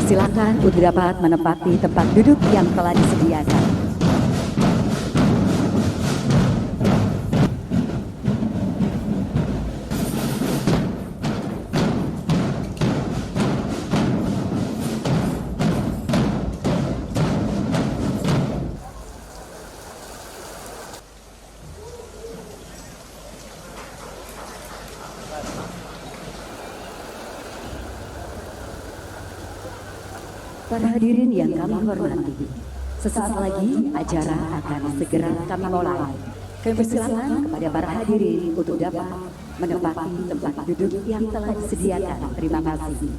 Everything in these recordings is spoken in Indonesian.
Dipersilakan untuk dapat menempati tempat duduk yang telah disediakan. Para hadirin yang kami hormati, sesaat lagi acara akan segera kami mulai. Kami persilakan kepada para hadirin untuk dapat menempati tempat duduk yang telah disediakan. Terima kasih.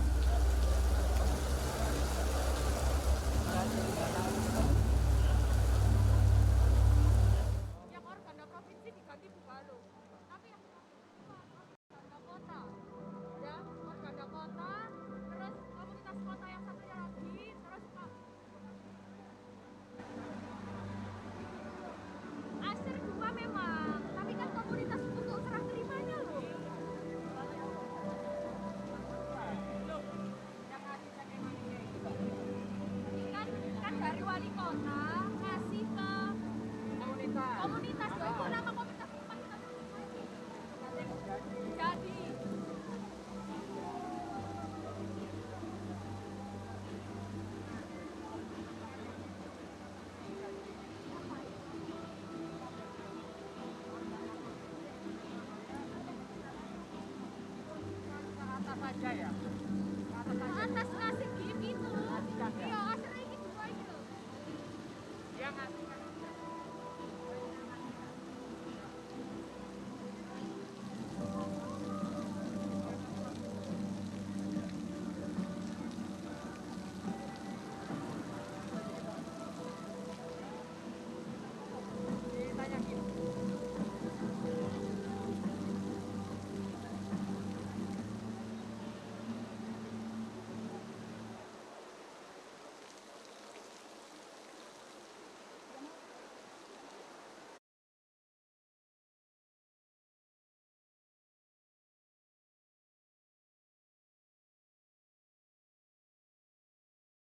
Atas ngasih game itu. Iya, asalnya gitu aja. Dia ngasih kan.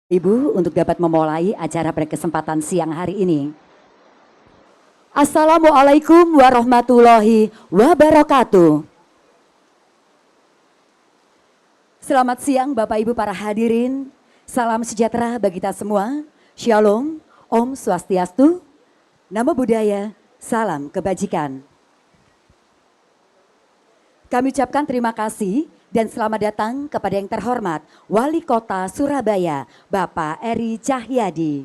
Ibu untuk dapat memulai acara pada kesempatan siang hari ini. Assalamualaikum warahmatullahi wabarakatuh. Selamat siang Bapak Ibu para hadirin. Salam sejahtera bagi kita semua. Shalom, Om Swastiastu, Namo Buddhaya, salam kebajikan. Kami ucapkan terima kasih dan selamat datang kepada yang terhormat Wali Kota Surabaya, Bapak Eri Cahyadi.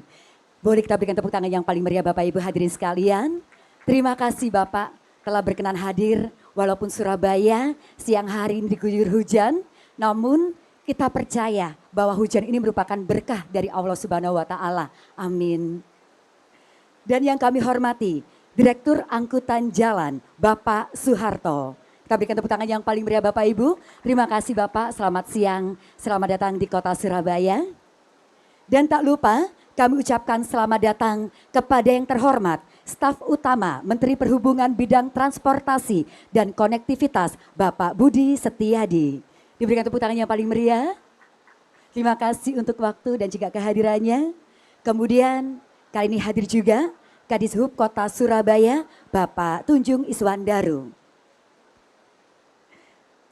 Boleh kita berikan tepuk tangan yang paling meriah Bapak Ibu hadirin sekalian. Terima kasih Bapak telah berkenan hadir walaupun Surabaya siang hari ini diguyur hujan, namun kita percaya bahwa hujan ini merupakan berkah dari Allah Subhanahu wa taala. Amin. Dan yang kami hormati Direktur Angkutan Jalan Bapak Suharto. Kita berikan tepuk tangan yang paling meriah Bapak Ibu. Terima kasih Bapak, selamat siang, selamat datang di kota Surabaya. Dan tak lupa kami ucapkan selamat datang kepada yang terhormat Staf Utama Menteri Perhubungan Bidang Transportasi dan Konektivitas Bapak Budi Setiadi. Diberikan tepuk tangan yang paling meriah. Terima kasih untuk waktu dan juga kehadirannya. Kemudian kali ini hadir juga Kadishub Kota Surabaya Bapak Tunjung Iswandaru.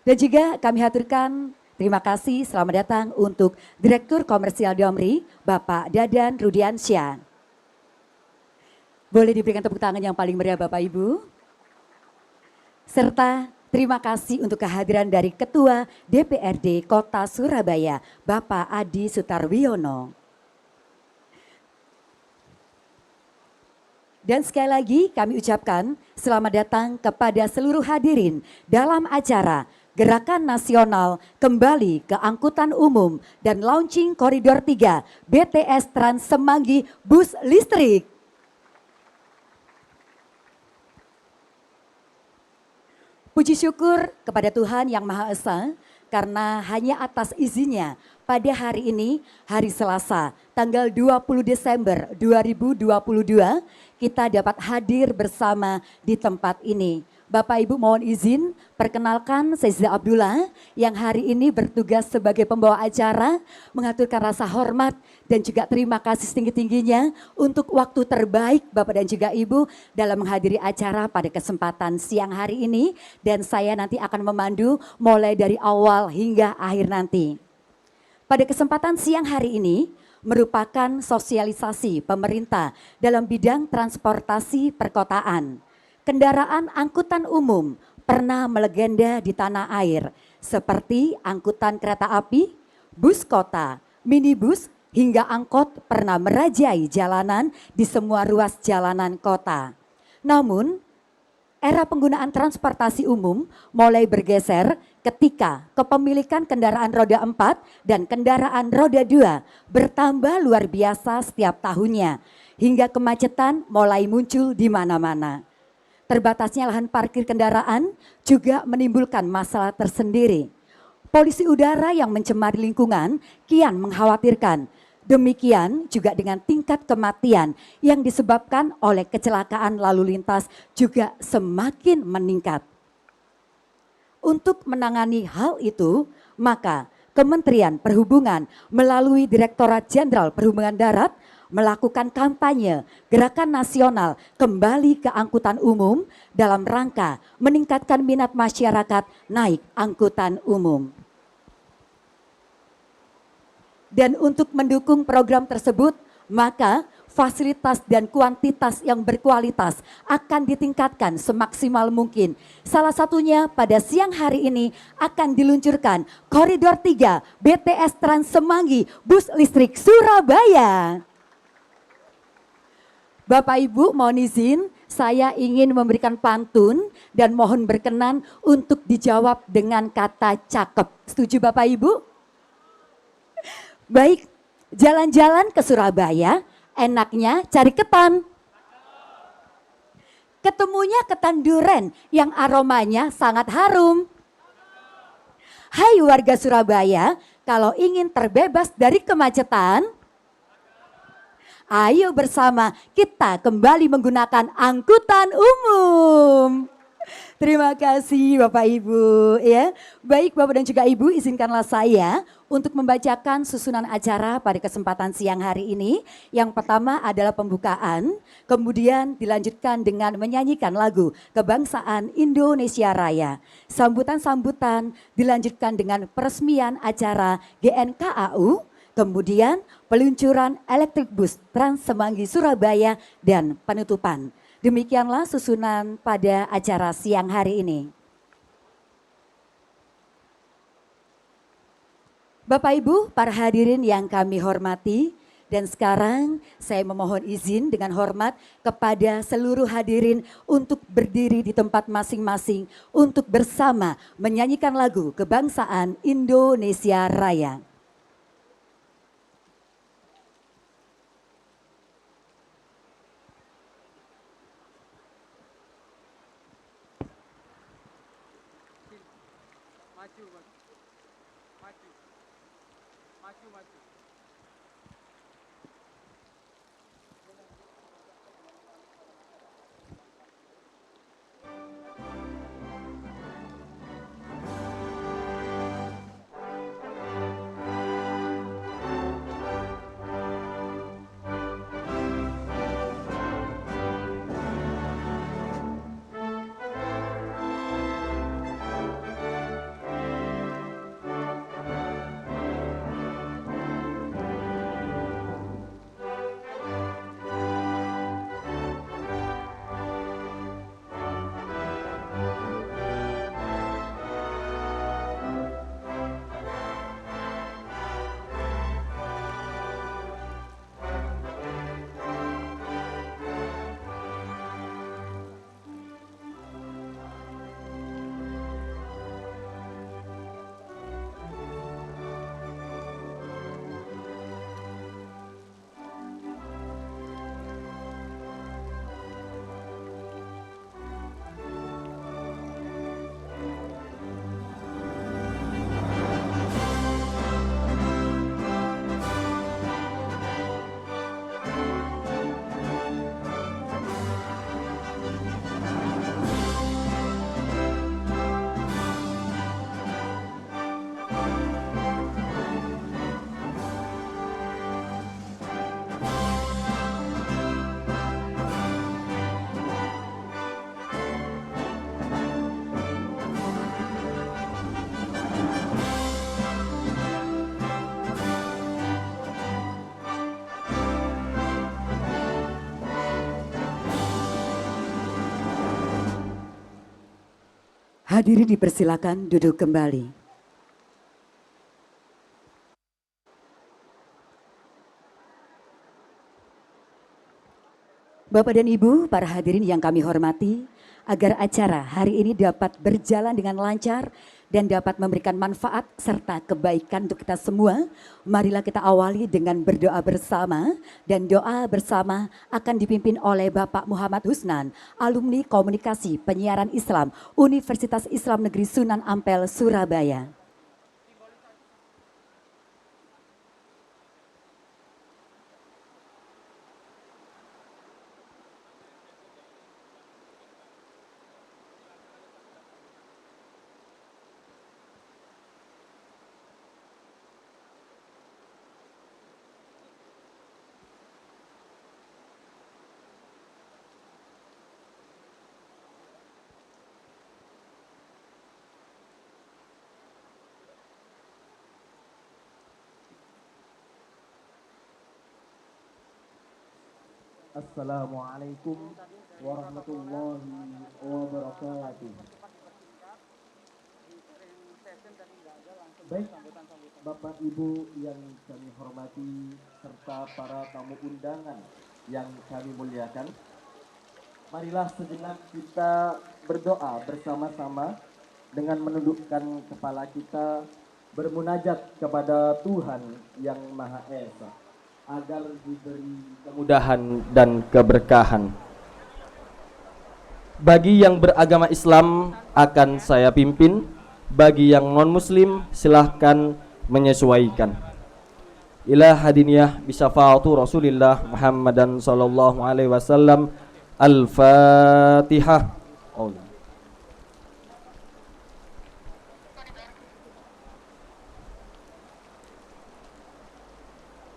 Dan juga kami haturkan terima kasih selamat datang untuk Direktur Komersial Damri Bapak Dadan Rudiansyah. Boleh diberikan tepuk tangan yang paling meriah Bapak Ibu. Serta terima kasih untuk kehadiran dari Ketua DPRD Kota Surabaya Bapak Adi Sutarwiono. Dan sekali lagi kami ucapkan selamat datang kepada seluruh hadirin dalam acara Gerakan Nasional Kembali ke Angkutan Umum dan Launching Koridor 3 BTS Trans Semanggi Bus Listrik. Puji syukur kepada Tuhan Yang Maha Esa karena hanya atas izinnya pada hari ini, hari Selasa, tanggal 20 Desember 2022, kita dapat hadir bersama di tempat ini. Bapak Ibu mohon izin perkenalkan saya Zida Abdullah yang hari ini bertugas sebagai pembawa acara, mengaturkan rasa hormat dan juga terima kasih setinggi-tingginya untuk waktu terbaik Bapak dan juga Ibu dalam menghadiri acara pada kesempatan siang hari ini, dan saya nanti akan memandu mulai dari awal hingga akhir nanti. Pada kesempatan siang hari ini merupakan sosialisasi pemerintah dalam bidang transportasi perkotaan. Kendaraan angkutan umum pernah melegenda di tanah air seperti angkutan kereta api, bus kota, minibus hingga angkot pernah merajai jalanan di semua ruas jalanan kota. Namun era penggunaan transportasi umum mulai bergeser ketika kepemilikan kendaraan roda 4 dan kendaraan roda 2 bertambah luar biasa setiap tahunnya, hingga kemacetan mulai muncul di mana-mana. Terbatasnya lahan parkir kendaraan juga menimbulkan masalah tersendiri. Polusi udara yang mencemari lingkungan kian mengkhawatirkan. Demikian juga dengan tingkat kematian yang disebabkan oleh kecelakaan lalu lintas juga semakin meningkat. Untuk menangani hal itu, maka Kementerian Perhubungan melalui Direktorat Jenderal Perhubungan Darat melakukan kampanye gerakan nasional kembali ke angkutan umum dalam rangka meningkatkan minat masyarakat naik angkutan umum. Dan untuk mendukung program tersebut, maka fasilitas dan kuantitas yang berkualitas akan ditingkatkan semaksimal mungkin. Salah satunya pada siang hari ini akan diluncurkan Koridor 3 BTS Trans Semanggi Bus Listrik Surabaya. Bapak Ibu mohon izin, saya ingin memberikan pantun dan mohon berkenan untuk dijawab dengan kata cakep. Setuju Bapak Ibu? Baik, jalan-jalan ke Surabaya, enaknya cari ketan. Ketemunya ketan duren yang aromanya sangat harum. Hai warga Surabaya, kalau ingin terbebas dari kemacetan, ayo bersama kita kembali menggunakan angkutan umum. Terima kasih Bapak Ibu ya. Baik Bapak dan juga Ibu, izinkanlah saya untuk membacakan susunan acara pada kesempatan siang hari ini. Yang pertama adalah pembukaan, kemudian dilanjutkan dengan menyanyikan lagu Kebangsaan Indonesia Raya. Sambutan-sambutan dilanjutkan dengan peresmian acara GNKAU, kemudian peluncuran elektrik bus Trans Semanggi Surabaya dan penutupan. Demikianlah susunan pada acara siang hari ini. Bapak Ibu, para hadirin yang kami hormati, dan sekarang saya memohon izin dengan hormat kepada seluruh hadirin untuk berdiri di tempat masing-masing untuk bersama menyanyikan lagu Kebangsaan Indonesia Raya. Hadirin dipersilakan duduk kembali. Bapak dan Ibu, para hadirin yang kami hormati, agar acara hari ini dapat berjalan dengan lancar dan dapat memberikan manfaat serta kebaikan untuk kita semua, marilah kita awali dengan berdoa bersama, dan doa bersama akan dipimpin oleh Bapak Muhammad Husnan, alumni Komunikasi Penyiaran Islam Universitas Islam Negeri Sunan Ampel, Surabaya. Assalamualaikum warahmatullahi wabarakatuh. Baik, Bapak Ibu yang kami hormati serta para tamu undangan yang kami muliakan, marilah sejenak kita berdoa bersama-sama dengan menundukkan kepala kita, bermunajat kepada Tuhan yang Maha Esa agar diberi kemudahan dan keberkahan. Bagi yang beragama Islam akan saya pimpin, bagi yang non-muslim silahkan menyesuaikan. Ila hadiniyah bisyafa'atu Rasulillah Muhammadan sallallahu alaihi wasallam. Al-Fatihah.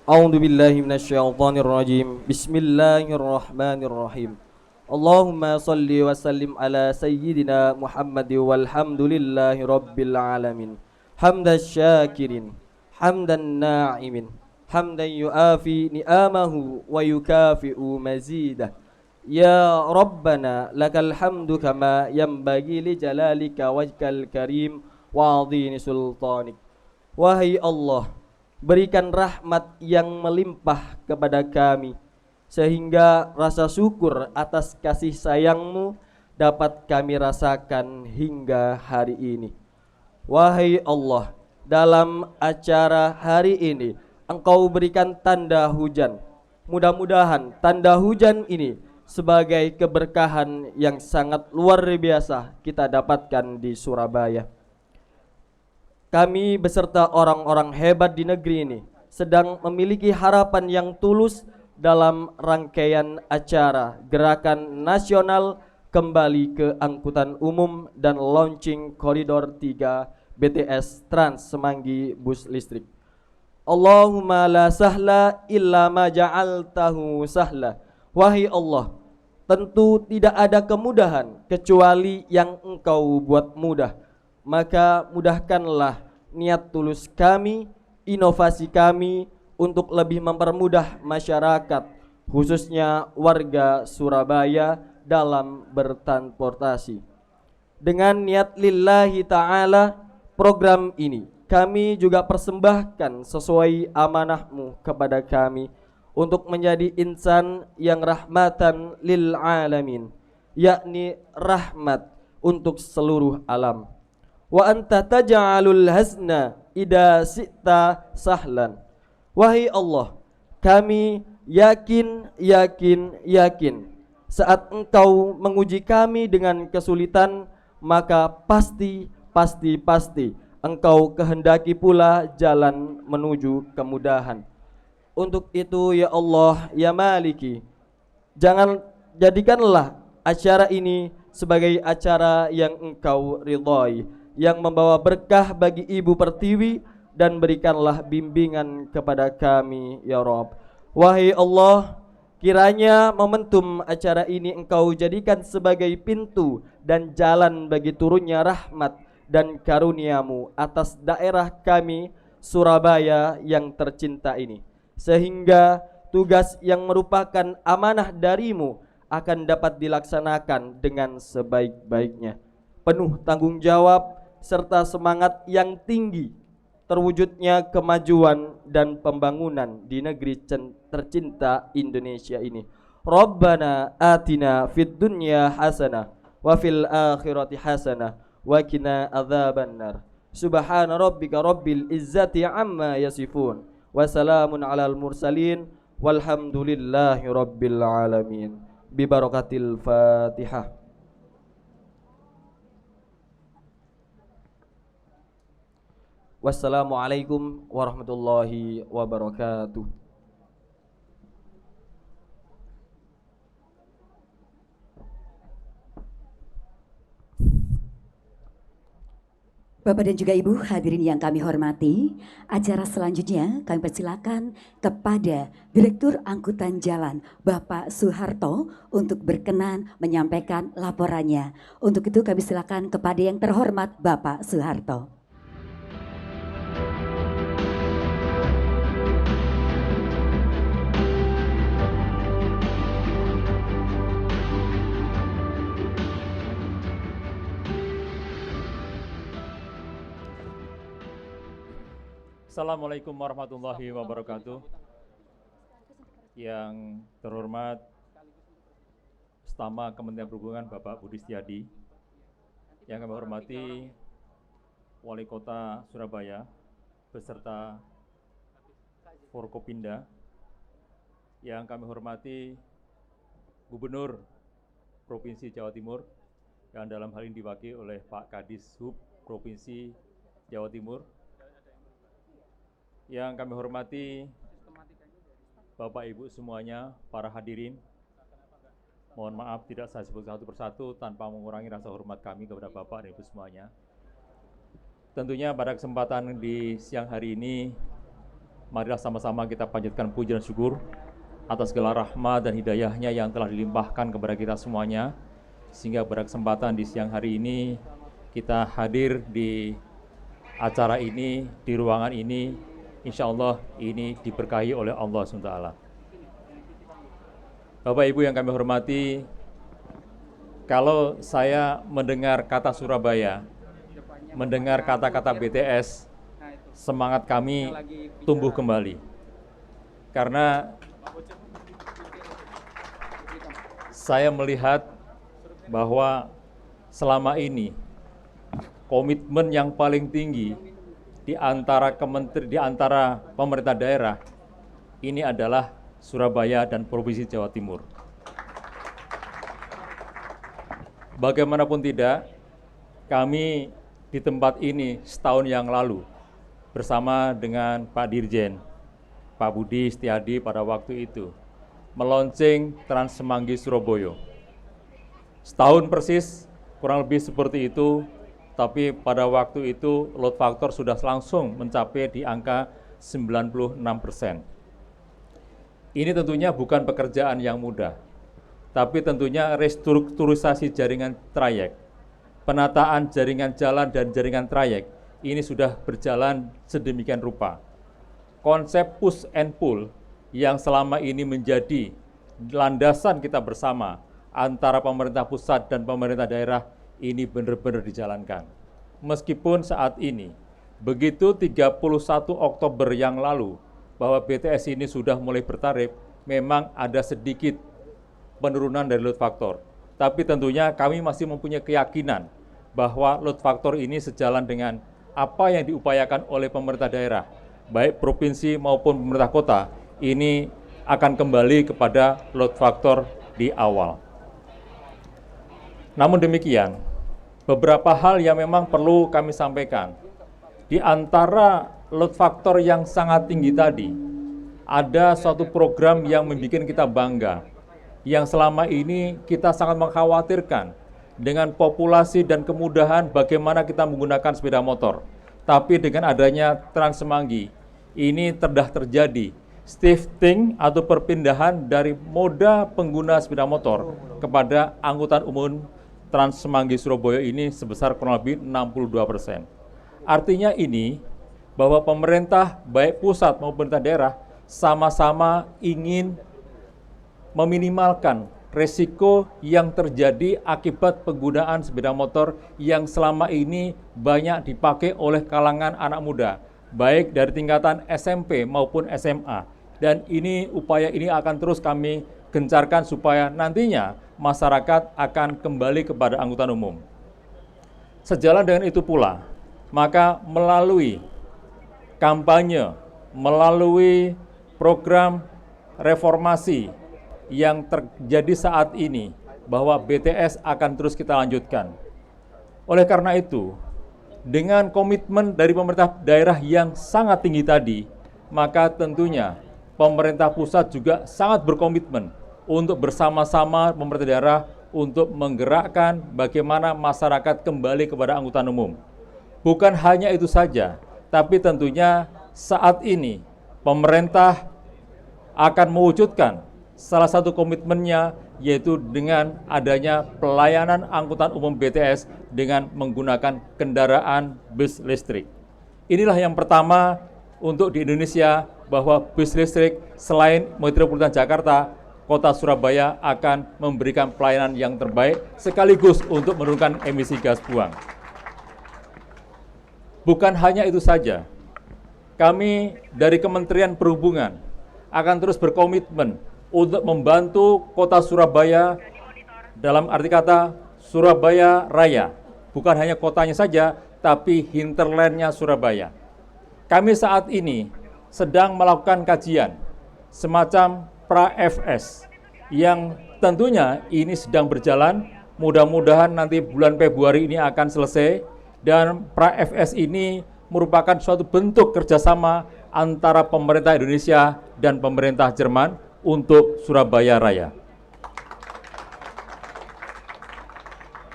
A'udzu billahi minasyaitonir rajim. Bismillahirrahmanirrahim. Allahumma salli wa sallim ala sayyidina Muhammad walhamdulillahi rabbil alamin. Hamdan syakirin, hamdan na'imin, hamdan yuafi ni'amahu wa yukafi'u mazidah. Ya Rabbana lakal hamdu kama yanbaghi li jalalika wajhikal karim wa 'azimi sultanik. Wahai Allah, berikan rahmat yang melimpah kepada kami, sehingga rasa syukur atas kasih sayang-Mu dapat kami rasakan hingga hari ini. Wahai Allah, dalam acara hari ini Engkau berikan tanda hujan. Mudah-mudahan tanda hujan ini sebagai keberkahan yang sangat luar biasa kita dapatkan di Surabaya. Kami beserta orang-orang hebat di negeri ini sedang memiliki harapan yang tulus dalam rangkaian acara Gerakan Nasional Kembali ke Angkutan Umum dan Launching Koridor 3 BTS Trans Semanggi Bus Listrik. Allahumma la sahla illa ma ja'altahu sahla. Wahai Allah, tentu tidak ada kemudahan kecuali yang Engkau buat mudah. Maka mudahkanlah niat tulus kami, inovasi kami untuk lebih mempermudah masyarakat, khususnya warga Surabaya dalam bertransportasi. Dengan niat lillahi ta'ala, program ini kami juga persembahkan sesuai amanah-Mu kepada kami untuk menjadi insan yang rahmatan lil alamin, yakni rahmat untuk seluruh alam. Wa anta taj'alul hasna idza syi'ta sahlan. Wahai Allah, kami yakin saat Engkau menguji kami dengan kesulitan, maka pasti Engkau kehendaki pula jalan menuju kemudahan. Untuk itu ya Allah, ya Maliki, jadikanlah acara ini sebagai acara yang Engkau ridhai, yang membawa berkah bagi Ibu Pertiwi, dan berikanlah bimbingan kepada kami ya Rabb. Wahai Allah, kiranya momentum acara ini Engkau jadikan sebagai pintu dan jalan bagi turunnya rahmat dan karunia-Mu atas daerah kami Surabaya yang tercinta ini, sehingga tugas yang merupakan amanah dari-Mu akan dapat dilaksanakan dengan sebaik-baiknya. penuh tanggung jawab, serta semangat yang tinggi terwujudnya kemajuan dan pembangunan di negeri tercinta Indonesia ini. Rabbana atina fid dunya hasanah wa fil akhirati hasanah wa qina adzabannar. Subhana rabbika rabbil izzati amma yasifun wa salamun alal mursalin walhamdulillahi rabbil alamin. Bi barakatil Fatihah. Wassalamualaikum warahmatullahi wabarakatuh. Bapak dan juga Ibu hadirin yang kami hormati, acara selanjutnya kami persilakan kepada Direktur Angkutan Jalan Bapak Suharto untuk berkenan menyampaikan laporannya. Untuk itu kami silakan kepada yang terhormat Bapak Suharto. Assalamualaikum warahmatullahi wabarakatuh. Yang terhormat Stama Kementerian Perhubungan Bapak Budi Setiadi, yang kami hormati Wali Kota Surabaya beserta Forkopinda, yang kami hormati Gubernur Provinsi Jawa Timur, yang dalam hal ini diwakili oleh Pak Kadis Hub Provinsi Jawa Timur, yang kami hormati Bapak Ibu semuanya, para hadirin. Mohon maaf tidak saya sebut satu persatu tanpa mengurangi rasa hormat kami kepada Bapak dan Ibu semuanya. Tentunya pada kesempatan di siang hari ini, marilah sama-sama kita panjatkan puji dan syukur atas segala rahmat dan hidayahnya yang telah dilimpahkan kepada kita semuanya, sehingga pada kesempatan di siang hari ini kita hadir di acara ini, di ruangan ini. Insya Allah ini diberkahi oleh Allah SWT. Bapak Ibu yang kami hormati, kalau saya mendengar kata Surabaya, mendengar kata-kata BTS, semangat kami tumbuh kembali. Karena saya melihat bahwa selama ini komitmen yang paling tinggi di antara pemerintah daerah ini adalah Surabaya dan Provinsi Jawa Timur. Bagaimanapun tidak, kami di tempat ini setahun yang lalu bersama dengan Pak Dirjen, Pak Budi Setiadi pada waktu itu meluncing Trans Semanggi Surabaya. Setahun persis, kurang lebih seperti itu. Tapi pada waktu itu load factor sudah langsung mencapai di angka 96%. Ini tentunya bukan pekerjaan yang mudah, tapi tentunya restrukturisasi jaringan trayek, penataan jaringan jalan dan jaringan trayek, ini sudah berjalan sedemikian rupa. Konsep push and pull yang selama ini menjadi landasan kita bersama antara pemerintah pusat dan pemerintah daerah ini benar-benar dijalankan. Meskipun saat ini, begitu 31 Oktober yang lalu, bahwa BTS ini sudah mulai bertarif, memang ada sedikit penurunan dari load factor. Tapi tentunya kami masih mempunyai keyakinan bahwa load factor ini sejalan dengan apa yang diupayakan oleh pemerintah daerah, baik provinsi maupun pemerintah kota, ini akan kembali kepada load factor di awal. Namun demikian, beberapa hal yang memang perlu kami sampaikan. Di antara load factor yang sangat tinggi tadi, ada suatu program yang membuat kita bangga, yang selama ini kita sangat mengkhawatirkan dengan populasi dan kemudahan bagaimana kita menggunakan sepeda motor. Tapi dengan adanya Trans Semanggi, ini terjadi shifting atau perpindahan dari moda pengguna sepeda motor kepada angkutan umum Trans Semanggi Surabaya ini sebesar kurang lebih 62%. Artinya ini bahwa pemerintah baik pusat maupun pemerintah daerah sama-sama ingin meminimalkan resiko yang terjadi akibat penggunaan sepeda motor yang selama ini banyak dipakai oleh kalangan anak muda, baik dari tingkatan SMP maupun SMA. Dan upaya ini akan terus kami gencarkan supaya nantinya masyarakat akan kembali kepada angkutan umum. Sejalan dengan itu pula, maka melalui kampanye, melalui program reformasi yang terjadi saat ini, bahwa BTS akan terus kita lanjutkan. Oleh karena itu, dengan komitmen dari pemerintah daerah yang sangat tinggi tadi, maka tentunya pemerintah pusat juga sangat berkomitmen untuk bersama-sama pemerintah daerah untuk menggerakkan bagaimana masyarakat kembali kepada angkutan umum. Bukan hanya itu saja, tapi tentunya saat ini pemerintah akan mewujudkan salah satu komitmennya, yaitu dengan adanya pelayanan angkutan umum BTS dengan menggunakan kendaraan bus listrik. Inilah yang pertama untuk di Indonesia, bahwa bus listrik selain Metropolitan Jakarta, Kota Surabaya akan memberikan pelayanan yang terbaik sekaligus untuk menurunkan emisi gas buang. Bukan hanya itu saja, kami dari Kementerian Perhubungan akan terus berkomitmen untuk membantu Kota Surabaya, dalam arti kata Surabaya Raya. Bukan hanya kotanya saja, tapi hinterlandnya Surabaya. Kami saat ini sedang melakukan kajian semacam pra-FS yang tentunya ini sedang berjalan. Mudah-mudahan nanti bulan Februari ini akan selesai, dan pra-FS ini merupakan suatu bentuk kerjasama antara pemerintah Indonesia dan pemerintah Jerman untuk Surabaya Raya.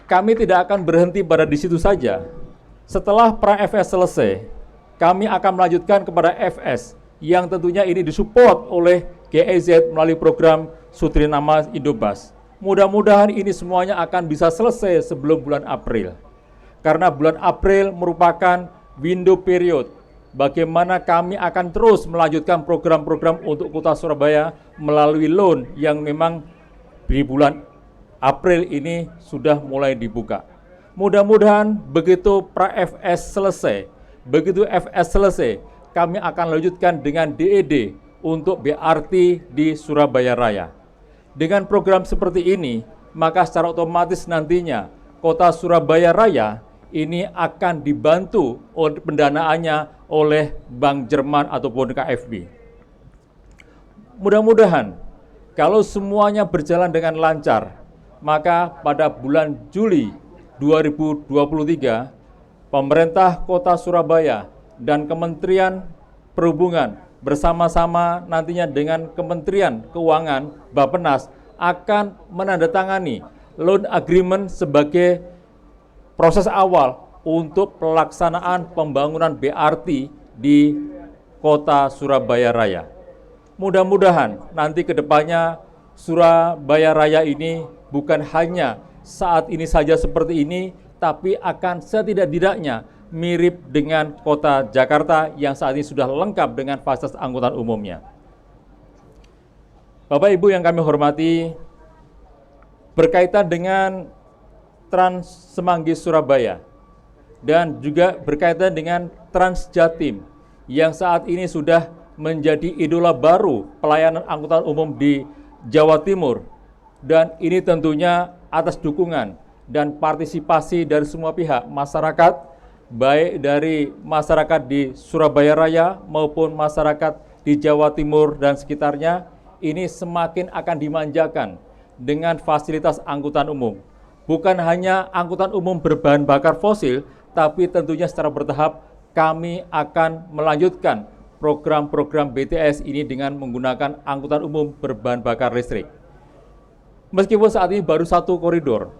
Kami tidak akan berhenti pada di situ saja. Setelah pra-FS selesai, kami akan melanjutkan kepada FS yang tentunya ini disupport oleh GIZ melalui program Sutrinama Indobus. Mudah-mudahan ini semuanya akan bisa selesai sebelum bulan April. Karena bulan April merupakan window period bagaimana kami akan terus melanjutkan program-program untuk Kota Surabaya melalui loan yang memang di bulan April ini sudah mulai dibuka. Mudah-mudahan begitu pra-FS selesai, begitu FS selesai, kami akan lanjutkan dengan DED untuk BRT di Surabaya Raya. Dengan program seperti ini, maka secara otomatis nantinya Kota Surabaya Raya ini akan dibantu oleh pendanaannya oleh Bank Jerman ataupun KfW. Mudah-mudahan kalau semuanya berjalan dengan lancar, maka pada bulan Juli 2023, pemerintah Kota Surabaya dan Kementerian Perhubungan bersama-sama nantinya dengan Kementerian Keuangan Bappenas akan menandatangani loan agreement sebagai proses awal untuk pelaksanaan pembangunan BRT di Kota Surabaya Raya. Mudah-mudahan nanti ke depannya Surabaya Raya ini bukan hanya saat ini saja seperti ini, tapi akan setidak-tidaknya mirip dengan Kota Jakarta yang saat ini sudah lengkap dengan fasilitas angkutan umumnya. Bapak Ibu yang kami hormati, berkaitan dengan Trans Semanggi Surabaya dan juga berkaitan dengan Trans Jatim yang saat ini sudah menjadi idola baru pelayanan angkutan umum di Jawa Timur, dan ini tentunya atas dukungan dan partisipasi dari semua pihak masyarakat, baik dari masyarakat di Surabaya Raya maupun masyarakat di Jawa Timur dan sekitarnya, ini semakin akan dimanjakan dengan fasilitas angkutan umum. Bukan hanya angkutan umum berbahan bakar fosil, tapi tentunya secara bertahap kami akan melanjutkan program-program BTS ini dengan menggunakan angkutan umum berbahan bakar listrik. Meskipun saat ini baru satu koridor,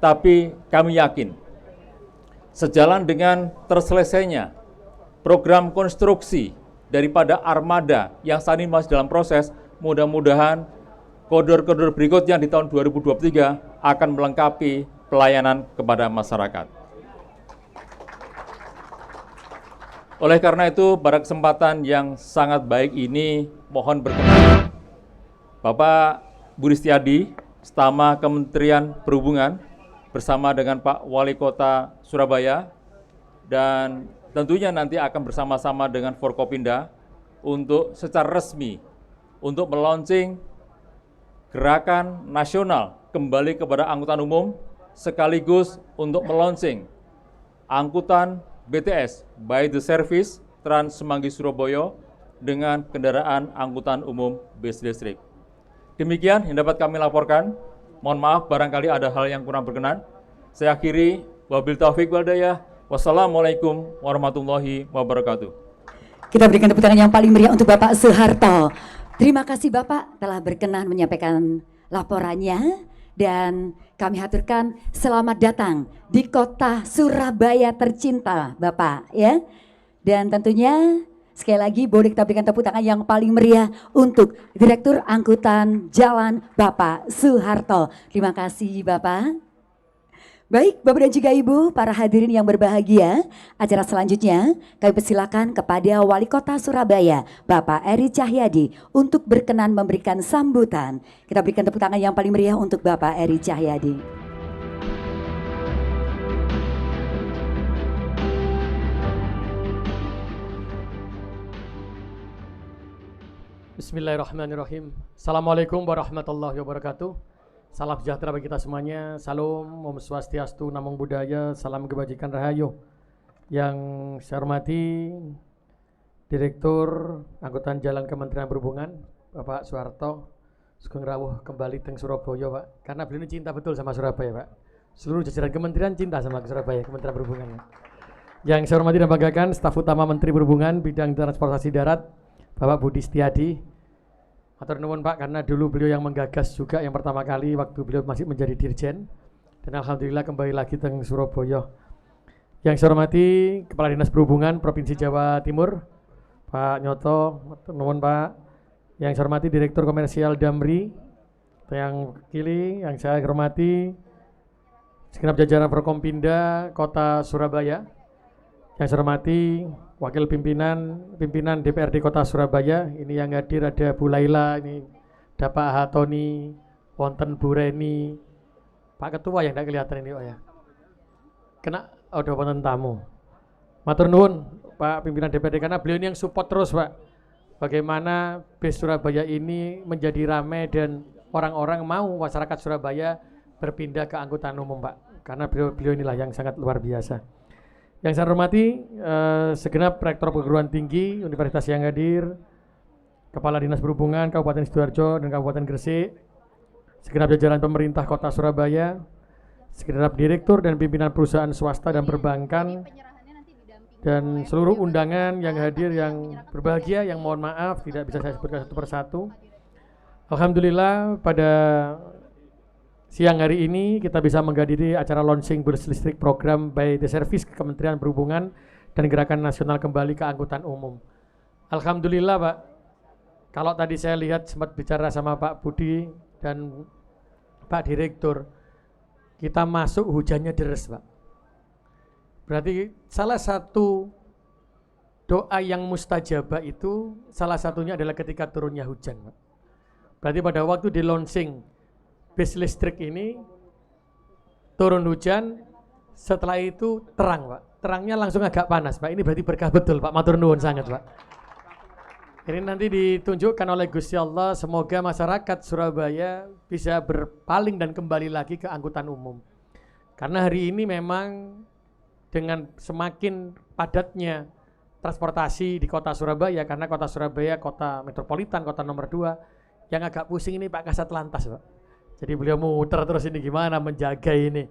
tapi kami yakin sejalan dengan terselesainya program konstruksi daripada armada yang saat ini masih dalam proses, mudah-mudahan koridor-koridor berikutnya di tahun 2023 akan melengkapi pelayanan kepada masyarakat. Oleh karena itu, pada kesempatan yang sangat baik ini, mohon berkenan Bapak Budi Setiadi Stama Kementerian Perhubungan bersama dengan Pak Wali Kota Surabaya, dan tentunya nanti akan bersama-sama dengan Forkopimda untuk secara resmi untuk melaunching gerakan nasional kembali kepada angkutan umum, sekaligus untuk melaunching angkutan BTS by the service Trans Semanggi Surabaya dengan kendaraan angkutan umum bis listrik. Demikian yang dapat kami laporkan. Mohon maaf barangkali ada hal yang kurang berkenan. Saya akhiri, wabil taufik wal hidayah. Wassalamualaikum warahmatullahi wabarakatuh. Kita berikan tepuk tangan yang paling meriah untuk Bapak Soeharto. Terima kasih Bapak telah berkenan menyampaikan laporannya, dan kami haturkan selamat datang di kota Surabaya tercinta Bapak ya. Dan tentunya sekali lagi boleh kita berikan tepuk tangan yang paling meriah untuk Direktur Angkutan Jalan Bapak Soeharto. Terima kasih Bapak. Baik Bapak dan juga Ibu, para hadirin yang berbahagia, acara selanjutnya kami persilakan kepada Wali Kota Surabaya Bapak Eri Cahyadi untuk berkenan memberikan sambutan. Kita berikan tepuk tangan yang paling meriah untuk Bapak Eri Cahyadi. Bismillahirrahmanirrahim. Assalamualaikum warahmatullahi wabarakatuh. Salam sejahtera bagi kita semuanya. Salam, Om Swastiastu, Namo Buddhaya, salam kebajikan rahayu. Yang saya hormati Direktur Angkutan Jalan Kementerian Perhubungan, Bapak Soeharto, sugeng rawuh kembali teng Surabaya, Pak. Karena beliau ini cinta betul sama Surabaya, Pak. Seluruh jajaran kementerian cinta sama Surabaya, Kementerian Perhubungan. Yang saya hormati dan banggakan staf utama Menteri Perhubungan bidang transportasi darat, Bapak Budi Setiadi. Matur nuwun Pak, karena dulu beliau yang menggagas juga yang pertama kali waktu beliau masih menjadi dirjen, dan alhamdulillah kembali lagi teng Surabaya. Yang saya hormati Kepala Dinas Perhubungan Provinsi Jawa Timur, Pak Nyoto. Matur nuwun Pak. Yang saya hormati Direktur Komersial Damri. Yang kiri yang saya hormati segenap jajaran Forkompimda Kota Surabaya. Yang saya hormati Wakil Pimpinan DPRD Kota Surabaya. Ini yang hadir ada Bu Laila, ini ada Pak Hatoni, wonten Bu Reni, Pak Ketua yang tidak kelihatan ini, oh ya. Kena ada wonten tamu. Matur nuwun Pak Pimpinan DPRD, karena beliau ini yang support terus Pak. Bagaimana bis Surabaya ini menjadi ramai dan orang-orang mau masyarakat Surabaya berpindah ke angkutan umum Pak. Karena beliau inilah yang sangat luar biasa. Yang saya hormati segenap Rektor Perguruan Tinggi Universitas yang hadir, Kepala Dinas Perhubungan Kabupaten Sidoarjo dan Kabupaten Gresik, segenap jajaran pemerintah Kota Surabaya, segenap direktur dan pimpinan perusahaan swasta dan perbankan, dan seluruh undangan yang hadir yang berbahagia, yang mohon maaf tidak bisa saya sebutkan satu persatu. Alhamdulillah pada siang hari ini kita bisa menghadiri acara launching bus listrik program by the service Kementerian Perhubungan dan Gerakan Nasional Kembali ke Angkutan Umum. Alhamdulillah Pak, kalau tadi saya lihat sempat bicara sama Pak Budi dan Pak Direktur, kita masuk hujannya deres Pak. Berarti salah satu doa yang mustajabah itu salah satunya adalah ketika turunnya hujan Pak. Berarti pada waktu di launching bis listrik ini turun hujan, setelah itu terang Pak. Terangnya langsung agak panas Pak. Ini berarti berkah betul Pak. Matur nuwun sangat Pak. Ini nanti ditunjukkan oleh Gusti Allah, semoga masyarakat Surabaya bisa berpaling dan kembali lagi ke angkutan umum. Karena hari ini memang dengan semakin padatnya transportasi di kota Surabaya, karena kota Surabaya kota metropolitan, kota nomor 2, yang agak pusing ini Pak Kasat Lantas Pak. Jadi beliau muter terus ini gimana menjaga ini.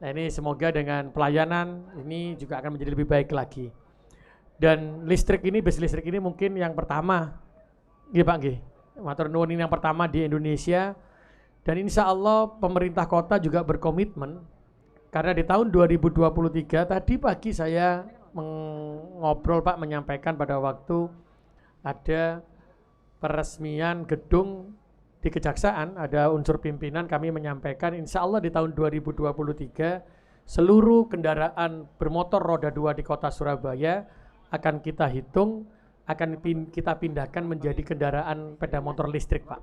Nah ini semoga dengan pelayanan ini juga akan menjadi lebih baik lagi. Dan listrik ini, bis listrik ini mungkin yang pertama, nggih Pak nggih. Matur nuwun, ini yang pertama di Indonesia. Dan insya Allah pemerintah kota juga berkomitmen, karena di tahun 2023 tadi pagi saya ngobrol Pak, menyampaikan pada waktu ada peresmian gedung di Kejaksaan, ada unsur pimpinan, kami menyampaikan insya Allah di tahun 2023 seluruh kendaraan bermotor roda 2 di kota Surabaya akan kita hitung, akan kita pindahkan menjadi kendaraan sepeda motor listrik Pak.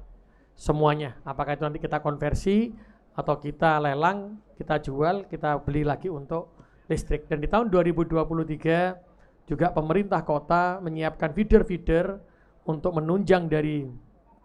semuanya. Apakah itu nanti kita konversi atau kita lelang, kita jual, kita beli lagi untuk listrik. Dan di tahun 2023 juga pemerintah kota menyiapkan feeder-feeder untuk menunjang dari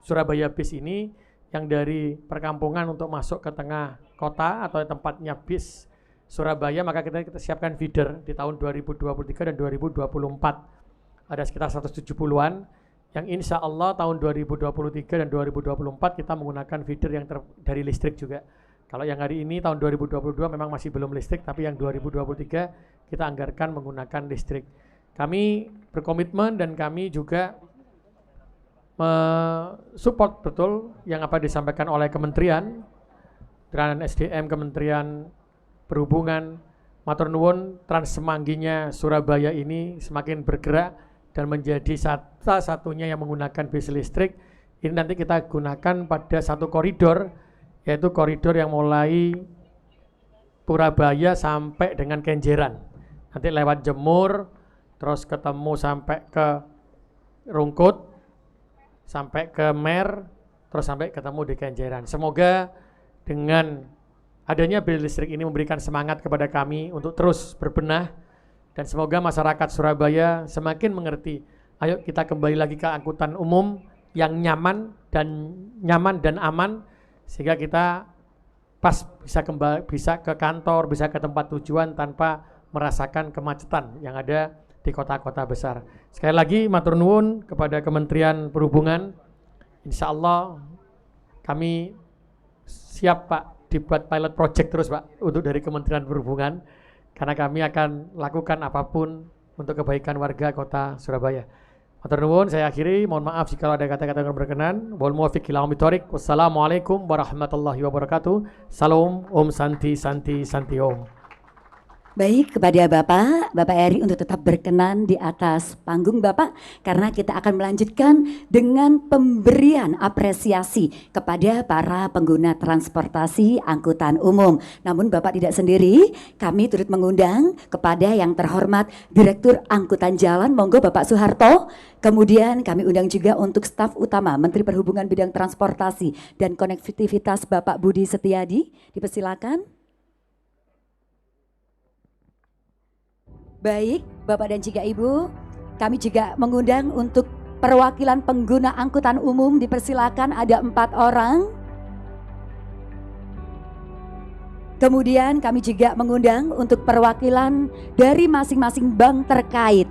Surabaya bis ini yang dari perkampungan untuk masuk ke tengah kota atau tempatnya bis Surabaya, maka kita siapkan feeder di tahun 2023 dan 2024. Ada sekitar 170-an yang insya Allah tahun 2023 dan 2024 kita menggunakan feeder yang dari listrik juga. Kalau yang hari ini tahun 2022 memang masih belum listrik, tapi yang 2023 kita anggarkan menggunakan listrik. Kami berkomitmen dan kami juga support betul yang apa disampaikan oleh Kementerian SDM, Kementerian Perhubungan. Matur nuwun, Trans Semangginya Surabaya ini semakin bergerak dan menjadi satu-satunya yang menggunakan bis listrik. Ini nanti kita gunakan pada satu koridor, yaitu koridor yang mulai Purabaya sampai dengan Kenjeran. Nanti lewat Jemur, terus ketemu sampai ke Rungkut, sampai ke Mer, terus sampai ketemu di Kenjeran. Semoga dengan adanya bis listrik ini memberikan semangat kepada kami untuk terus berbenah, dan semoga masyarakat Surabaya semakin mengerti. Ayo kita kembali lagi ke angkutan umum yang nyaman dan aman, sehingga kita pas bisa ke kantor, bisa ke tempat tujuan tanpa merasakan kemacetan yang ada di kota-kota besar. Sekali lagi matur nuwun kepada Kementerian Perhubungan. Insya Allah kami siap Pak dibuat pilot project terus Pak untuk dari Kementerian Perhubungan, karena kami akan lakukan apapun untuk kebaikan warga kota Surabaya. Matur nuwun, saya akhiri. Mohon maaf jika ada kata-kata yang berkenan. Wal muwaffiq ila aqwamit thoriq. Wassalamualaikum warahmatullahi wabarakatuh. Salam, Om Santi Santi Santi Om. Baik, kepada Bapak Eri untuk tetap berkenan di atas panggung Bapak, karena kita akan melanjutkan dengan pemberian apresiasi kepada para pengguna transportasi angkutan umum. Namun Bapak tidak sendiri, kami turut mengundang kepada yang terhormat Direktur Angkutan Jalan, monggo Bapak Soeharto. Kemudian kami undang juga untuk staf utama Menteri Perhubungan Bidang Transportasi dan Konektivitas Bapak Budi Setiadi, dipersilakan. Baik, Bapak dan juga Ibu, kami juga mengundang untuk perwakilan pengguna angkutan umum, dipersilakan, ada 4 orang. Kemudian kami juga mengundang untuk perwakilan dari masing-masing bank terkait.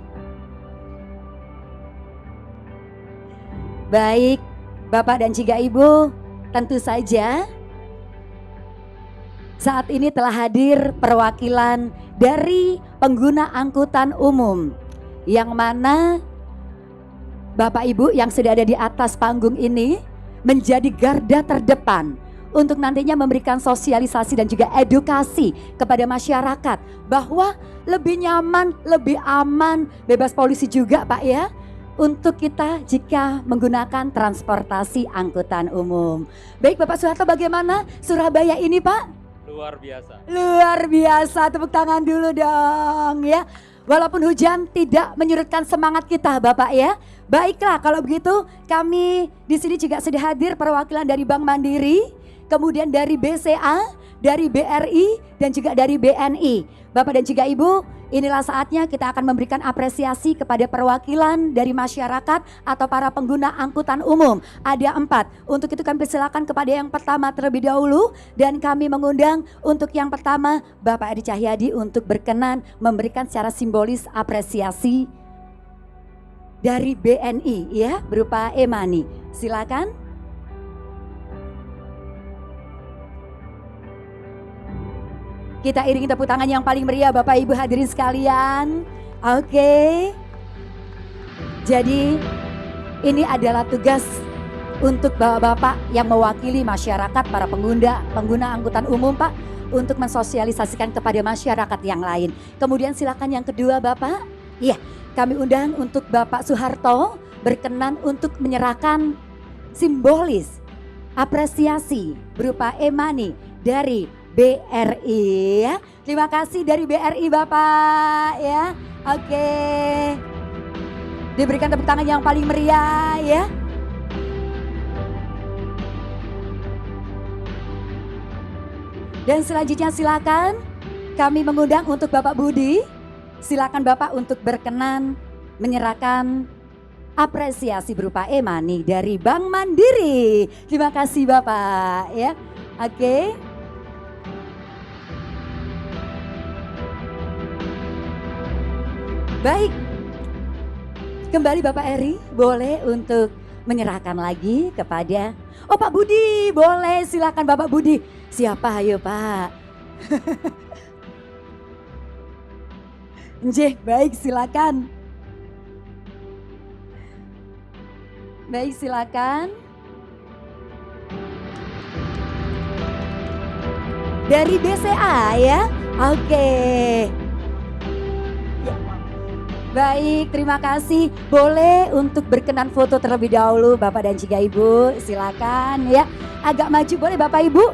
Baik, Bapak dan juga Ibu, tentu saja saat ini telah hadir perwakilan dari pengguna angkutan umum, yang mana Bapak Ibu yang sudah ada di atas panggung ini menjadi garda terdepan untuk nantinya memberikan sosialisasi dan juga edukasi kepada masyarakat bahwa lebih nyaman, lebih aman, bebas polusi juga Pak ya, untuk kita jika menggunakan transportasi angkutan umum. Baik Bapak Soeharto, bagaimana Surabaya ini Pak? Luar biasa. Luar biasa, tepuk tangan dulu dong ya. Walaupun hujan tidak menyurutkan semangat kita Bapak ya. Baiklah, kalau begitu kami di sini juga sudah hadir perwakilan dari Bank Mandiri, kemudian dari BCA, dari BRI dan juga dari BNI. Bapak dan juga Ibu, inilah saatnya kita akan memberikan apresiasi kepada perwakilan dari masyarakat atau para pengguna angkutan umum. Ada 4. Untuk itu kami persilakan kepada yang pertama terlebih dahulu, dan kami mengundang untuk yang pertama Bapak Edi Cahyadi untuk berkenan memberikan secara simbolis apresiasi dari BNI ya, berupa e-money. Silakan. Kita iringi tepuk tangan yang paling meriah Bapak Ibu hadirin sekalian. Oke. Jadi ini adalah tugas untuk Bapak-bapak yang mewakili masyarakat, para pengguna angkutan umum Pak, untuk mensosialisasikan kepada masyarakat yang lain. Kemudian silakan yang kedua Bapak. Iya, kami undang untuk Bapak Soeharto berkenan untuk menyerahkan simbolis apresiasi berupa e-money dari BRI ya. Terima kasih dari BRI Bapak ya. Oke. Diberikan tepuk tangan yang paling meriah ya. Dan selanjutnya silakan kami mengundang untuk Bapak Budi. Silakan Bapak untuk berkenan menyerahkan apresiasi berupa e-money dari Bank Mandiri. Terima kasih Bapak ya. Oke. Baik. Kembali Bapak Eri, boleh untuk menyerahkan lagi kepada Pak Budi, boleh silakan Bapak Budi. Siapa ayo Pak? Nggih, baik silakan. Baik silakan. Dari BCA ya. Oke. Baik, terima kasih. Boleh untuk berkenan foto terlebih dahulu Bapak dan juga Ibu, silakan ya. Agak maju boleh Bapak Ibu.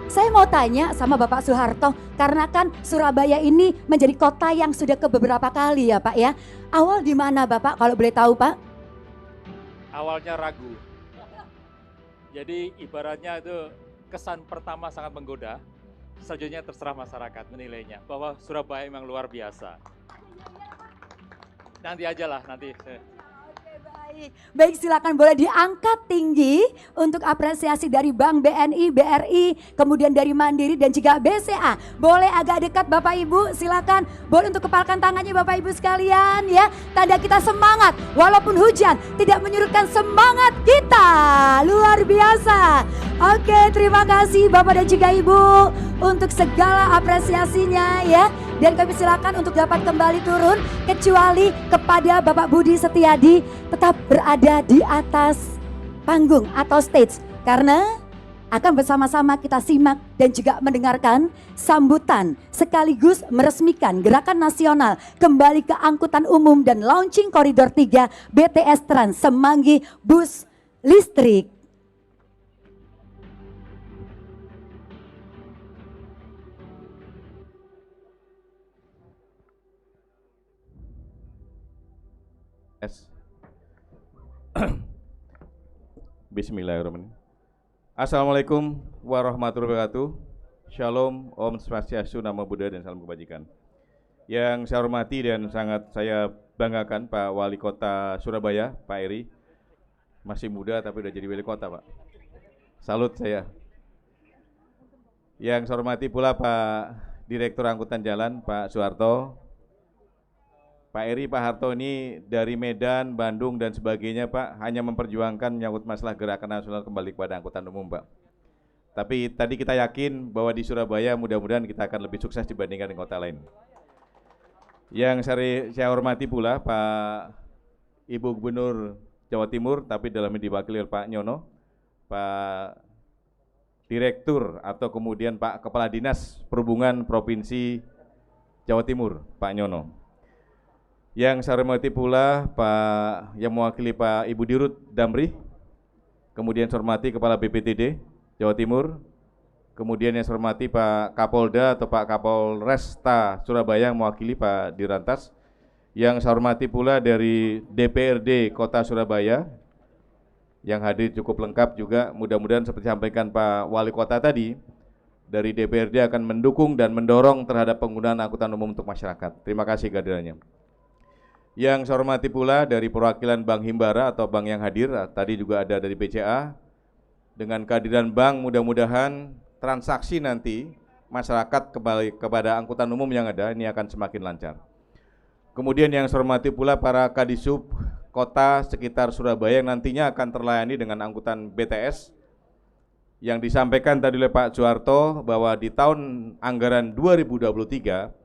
Saya mau tanya sama Bapak Soeharto, karena kan Surabaya ini menjadi kota yang sudah ke beberapa kali ya Pak ya. Awal di mana Bapak kalau boleh tahu Pak? Awalnya ragu. Jadi ibaratnya itu kesan pertama sangat menggoda, selanjutnya terserah masyarakat menilainya bahwa Surabaya memang luar biasa. Nanti aja lah, nanti. Oke, baik. Baik, silakan boleh diangkat tinggi untuk apresiasi dari Bank BNI, BRI, kemudian dari Mandiri dan juga BCA. Boleh agak dekat Bapak Ibu, silakan. Boleh untuk kepalkan tangannya Bapak Ibu sekalian ya. Tanda kita semangat, walaupun hujan tidak menyurutkan semangat kita. Luar biasa. Oke, terima kasih Bapak dan juga Ibu untuk segala apresiasinya ya. Dan kami silakan untuk dapat kembali turun, kecuali kepada Bapak Budi Setiadi tetap berada di atas panggung atau stage, karena akan bersama-sama kita simak dan juga mendengarkan sambutan sekaligus meresmikan gerakan nasional kembali ke angkutan umum dan launching koridor 3 BTS Trans Semanggi bus listrik. Bismillahirrahmanirrahim. Assalamualaikum warahmatullahi wabarakatuh. Shalom, Om Swastiastu, Namo Buddhaya dan salam kebajikan. Yang saya hormati dan sangat saya banggakan Pak Wali Kota Surabaya, Pak Eri. Masih muda tapi udah jadi wali kota Pak. Salut saya. Yang saya hormati pula Pak Direktur Angkutan Jalan, Pak Soeharto. Pak Eri, Pak Harto ini dari Medan, Bandung dan sebagainya Pak, hanya memperjuangkan menyangkut masalah gerakan nasional kembali kepada angkutan umum Pak. Tapi tadi kita yakin bahwa di Surabaya mudah-mudahan kita akan lebih sukses dibandingkan dengan kota lain. Yang saya hormati pula Pak Ibu Gubernur Jawa Timur, tapi dalamnya diwakili oleh Pak Nyono, Pak Direktur atau kemudian Pak Kepala Dinas Perhubungan Provinsi Jawa Timur, Pak Nyono. Yang saya hormati pula Pak yang mewakili Pak Ibu Dirut Damri, kemudian saya hormati Kepala BPTD Jawa Timur, kemudian yang saya hormati Pak Kapolda atau Pak Kapolresta Surabaya yang mewakili Pak Dirantas, yang saya hormati pula dari DPRD Kota Surabaya yang hadir cukup lengkap juga. Mudah-mudahan seperti disampaikan Pak Wali Kota tadi, dari DPRD akan mendukung dan mendorong terhadap penggunaan angkutan umum untuk masyarakat. Terima kasih kehadirannya. Yang saya hormati pula dari perwakilan Bank Himbara atau bank yang hadir, tadi juga ada dari BCA. Dengan kehadiran bank mudah-mudahan transaksi nanti masyarakat kembali kepada angkutan umum yang ada ini akan semakin lancar. Kemudian yang saya hormati pula para Kadisub kota sekitar Surabaya yang nantinya akan terlayani dengan angkutan BTS. Yang disampaikan tadi oleh Pak Soeharto bahwa di tahun anggaran 2023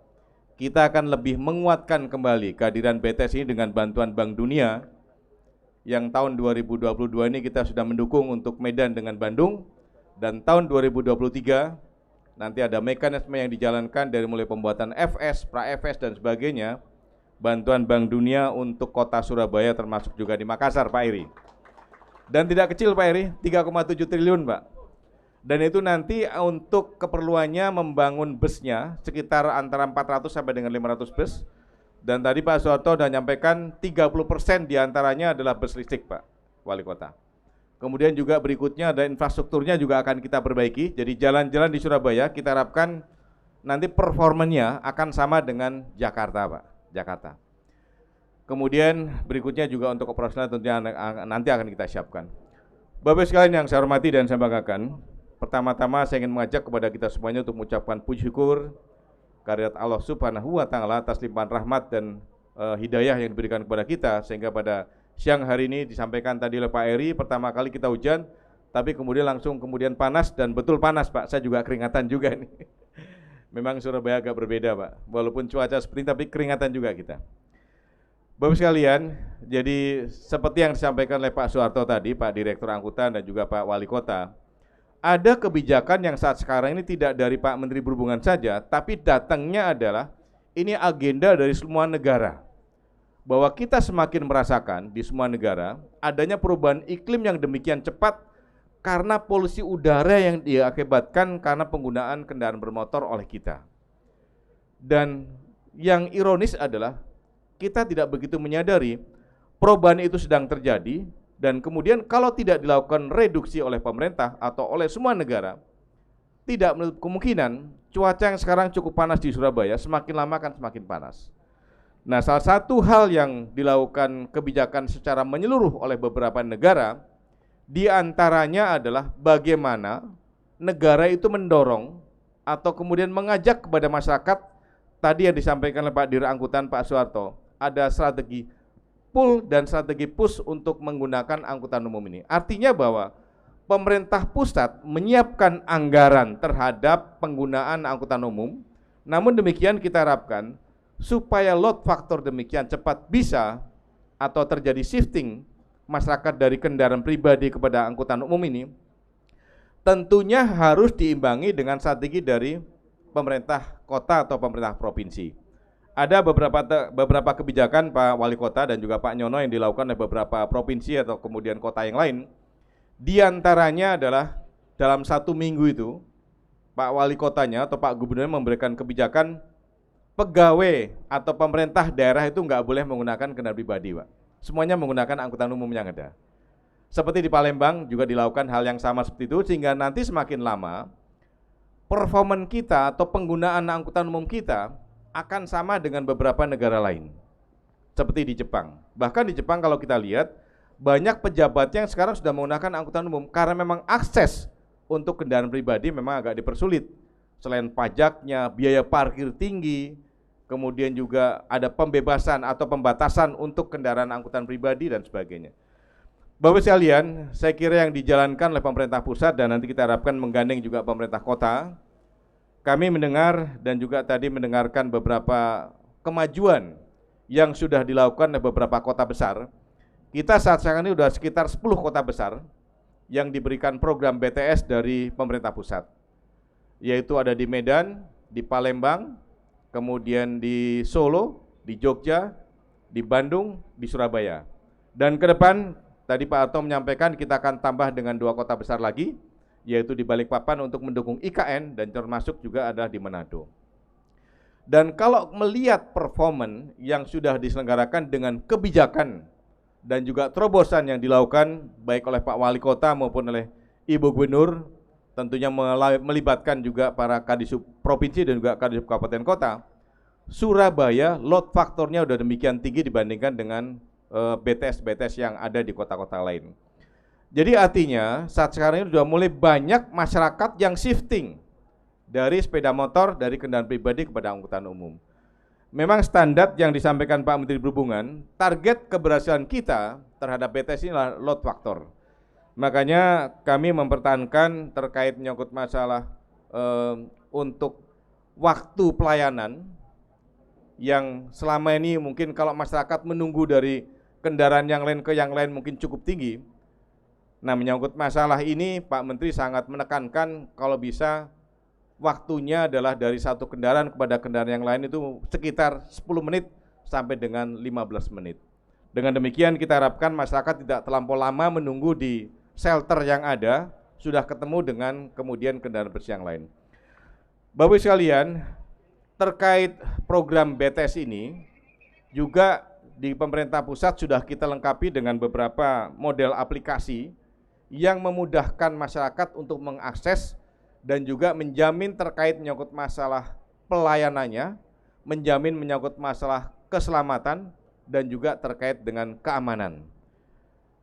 kita akan lebih menguatkan kembali kehadiran BTS ini dengan bantuan Bank Dunia yang tahun 2022 ini kita sudah mendukung untuk Medan dengan Bandung, dan tahun 2023 nanti ada mekanisme yang dijalankan dari mulai pembuatan FS, pra-FS dan sebagainya, bantuan Bank Dunia untuk kota Surabaya termasuk juga di Makassar Pak Eri. Dan tidak kecil Pak Eri, 3,7 triliun Pak. Dan itu nanti untuk keperluannya membangun busnya sekitar antara 400 sampai dengan 500 bus. Dan tadi Pak Soeharto sudah menyampaikan 30% diantaranya adalah bus listrik Pak Wali Kota. Kemudian juga berikutnya ada infrastrukturnya juga akan kita perbaiki. Jadi jalan-jalan di Surabaya kita harapkan nanti performanya akan sama dengan Jakarta, Pak. Jakarta. Kemudian berikutnya juga untuk operasional tentunya nanti akan kita siapkan. Bapak sekalian yang saya hormati dan saya banggakan, pertama-tama saya ingin mengajak kepada kita semuanya untuk mengucapkan puji syukur kehadirat Allah Subhanahu wa taala atas limpahan rahmat dan hidayah yang diberikan kepada kita, sehingga pada siang hari ini disampaikan tadi oleh Pak Eri, pertama kali kita hujan, tapi kemudian langsung panas, dan betul panas, Pak. Saya juga keringatan juga nih. Memang Surabaya agak berbeda, Pak. Walaupun cuaca seperti ini, tapi keringatan juga kita. Bapak sekalian, jadi seperti yang disampaikan oleh Pak Soeharto tadi, Pak Direktur Angkutan dan juga Pak Wali Kota, ada kebijakan yang saat sekarang ini tidak dari Pak Menteri Perhubungan saja, tapi datangnya adalah ini agenda dari semua negara. Bahwa kita semakin merasakan di semua negara adanya perubahan iklim yang demikian cepat karena polusi udara yang diakibatkan karena penggunaan kendaraan bermotor oleh kita. Dan yang ironis adalah kita tidak begitu menyadari perubahan itu sedang terjadi, dan kemudian kalau tidak dilakukan reduksi oleh pemerintah atau oleh semua negara, tidak menutup kemungkinan cuaca yang sekarang cukup panas di Surabaya semakin lama akan semakin panas. Nah, salah satu hal yang dilakukan kebijakan secara menyeluruh oleh beberapa negara, di antaranya adalah bagaimana negara itu mendorong atau kemudian mengajak kepada masyarakat, tadi yang disampaikan oleh Pak Dir Angkutan Pak Soeharto, ada strategi pull dan strategi push untuk menggunakan angkutan umum ini. Artinya bahwa pemerintah pusat menyiapkan anggaran terhadap penggunaan angkutan umum, namun demikian kita harapkan supaya load factor demikian cepat bisa atau terjadi shifting masyarakat dari kendaraan pribadi kepada angkutan umum ini, tentunya harus diimbangi dengan strategi dari pemerintah kota atau pemerintah provinsi. Ada beberapa kebijakan Pak Wali Kota dan juga Pak Nyono yang dilakukan oleh beberapa provinsi atau kemudian kota yang lain. Di antaranya adalah dalam 1 minggu itu Pak Wali Kotanya atau Pak Gubernur memberikan kebijakan pegawai atau pemerintah daerah itu nggak boleh menggunakan kendaraan pribadi, Pak. Semuanya menggunakan angkutan umum yang ada. Seperti di Palembang juga dilakukan hal yang sama seperti itu, sehingga nanti semakin lama performan kita atau penggunaan angkutan umum kita akan sama dengan beberapa negara lain, seperti di Jepang. Bahkan di Jepang kalau kita lihat, banyak pejabat yang sekarang sudah menggunakan angkutan umum karena memang akses untuk kendaraan pribadi memang agak dipersulit. Selain pajaknya, biaya parkir tinggi, kemudian juga ada pembebasan atau pembatasan untuk kendaraan angkutan pribadi dan sebagainya. Bapak sekalian, saya kira yang dijalankan oleh pemerintah pusat dan nanti kita harapkan menggandeng juga pemerintah kota, kami mendengar dan juga tadi mendengarkan beberapa kemajuan yang sudah dilakukan oleh beberapa kota besar. Kita saat sekarang ini sudah sekitar 10 kota besar yang diberikan program BTS dari pemerintah pusat, yaitu ada di Medan, di Palembang, kemudian di Solo, di Jogja, di Bandung, di Surabaya. Dan ke depan, tadi Pak Arto menyampaikan kita akan tambah dengan 2 kota besar lagi, yaitu di Balikpapan untuk mendukung IKN dan termasuk juga ada di Manado. Dan kalau melihat performan yang sudah diselenggarakan dengan kebijakan dan juga terobosan yang dilakukan baik oleh Pak Wali Kota maupun oleh Ibu Gubernur, tentunya melibatkan juga para kadisub provinsi dan juga kadisub kabupaten kota, Surabaya load faktornya udah demikian tinggi dibandingkan dengan BTS yang ada di kota-kota lain. Jadi artinya saat sekarang ini sudah mulai banyak masyarakat yang shifting dari sepeda motor, dari kendaraan pribadi kepada angkutan umum. Memang standar yang disampaikan Pak Menteri Perhubungan, target keberhasilan kita terhadap BTS ini adalah load factor. Makanya kami mempertahankan terkait menyangkut masalah untuk waktu pelayanan yang selama ini mungkin kalau masyarakat menunggu dari kendaraan yang lain ke yang lain mungkin cukup tinggi. Nah, menyangkut masalah ini Pak Menteri sangat menekankan kalau bisa waktunya adalah dari satu kendaraan kepada kendaraan yang lain itu sekitar 10 menit sampai dengan 15 menit. Dengan demikian kita harapkan masyarakat tidak terlampau lama menunggu di shelter yang ada, sudah ketemu dengan kemudian kendaraan bersih yang lain. Bapak sekalian, terkait program BTS ini juga di pemerintah pusat sudah kita lengkapi dengan beberapa model aplikasi yang memudahkan masyarakat untuk mengakses dan juga menjamin terkait menyangkut masalah pelayanannya, menjamin menyangkut masalah keselamatan, dan juga terkait dengan keamanan.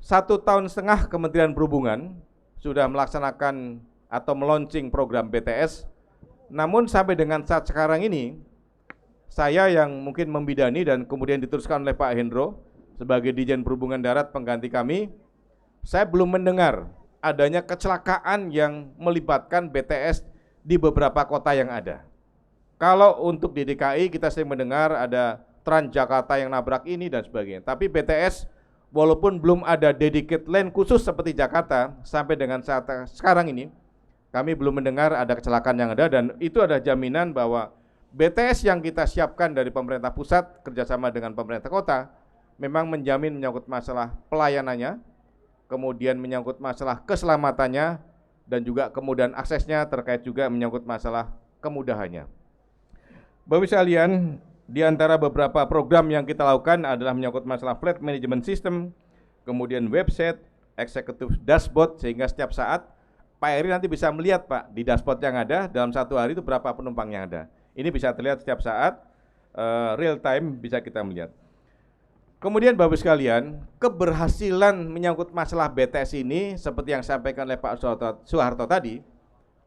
1,5 tahun Kementerian Perhubungan sudah melaksanakan atau meluncing program BTS, namun sampai dengan saat sekarang ini, saya yang mungkin membidani dan kemudian diteruskan oleh Pak Hendro sebagai Dirjen Perhubungan Darat pengganti kami, saya belum mendengar adanya kecelakaan yang melibatkan BTS di beberapa kota yang ada. Kalau untuk di DKI kita sering mendengar ada Transjakarta yang nabrak ini dan sebagainya, tapi BTS walaupun belum ada dedicated lane khusus seperti Jakarta, sampai dengan saat sekarang ini kami belum mendengar ada kecelakaan yang ada, dan itu ada jaminan bahwa BTS yang kita siapkan dari pemerintah pusat kerjasama dengan pemerintah kota memang menjamin menyangkut masalah pelayanannya, kemudian menyangkut masalah keselamatannya, dan juga kemudahan aksesnya, terkait juga menyangkut masalah kemudahannya. Bapak sekalian, di antara beberapa program yang kita lakukan adalah menyangkut masalah fleet management system, kemudian website, executive dashboard, sehingga setiap saat Pak Eri nanti bisa melihat Pak di dashboard yang ada dalam satu hari itu berapa penumpang yang ada. Ini bisa terlihat setiap saat, real time bisa kita melihat. Kemudian Bapak sekalian, keberhasilan menyangkut masalah BTS ini seperti yang disampaikan oleh Pak Soeharto tadi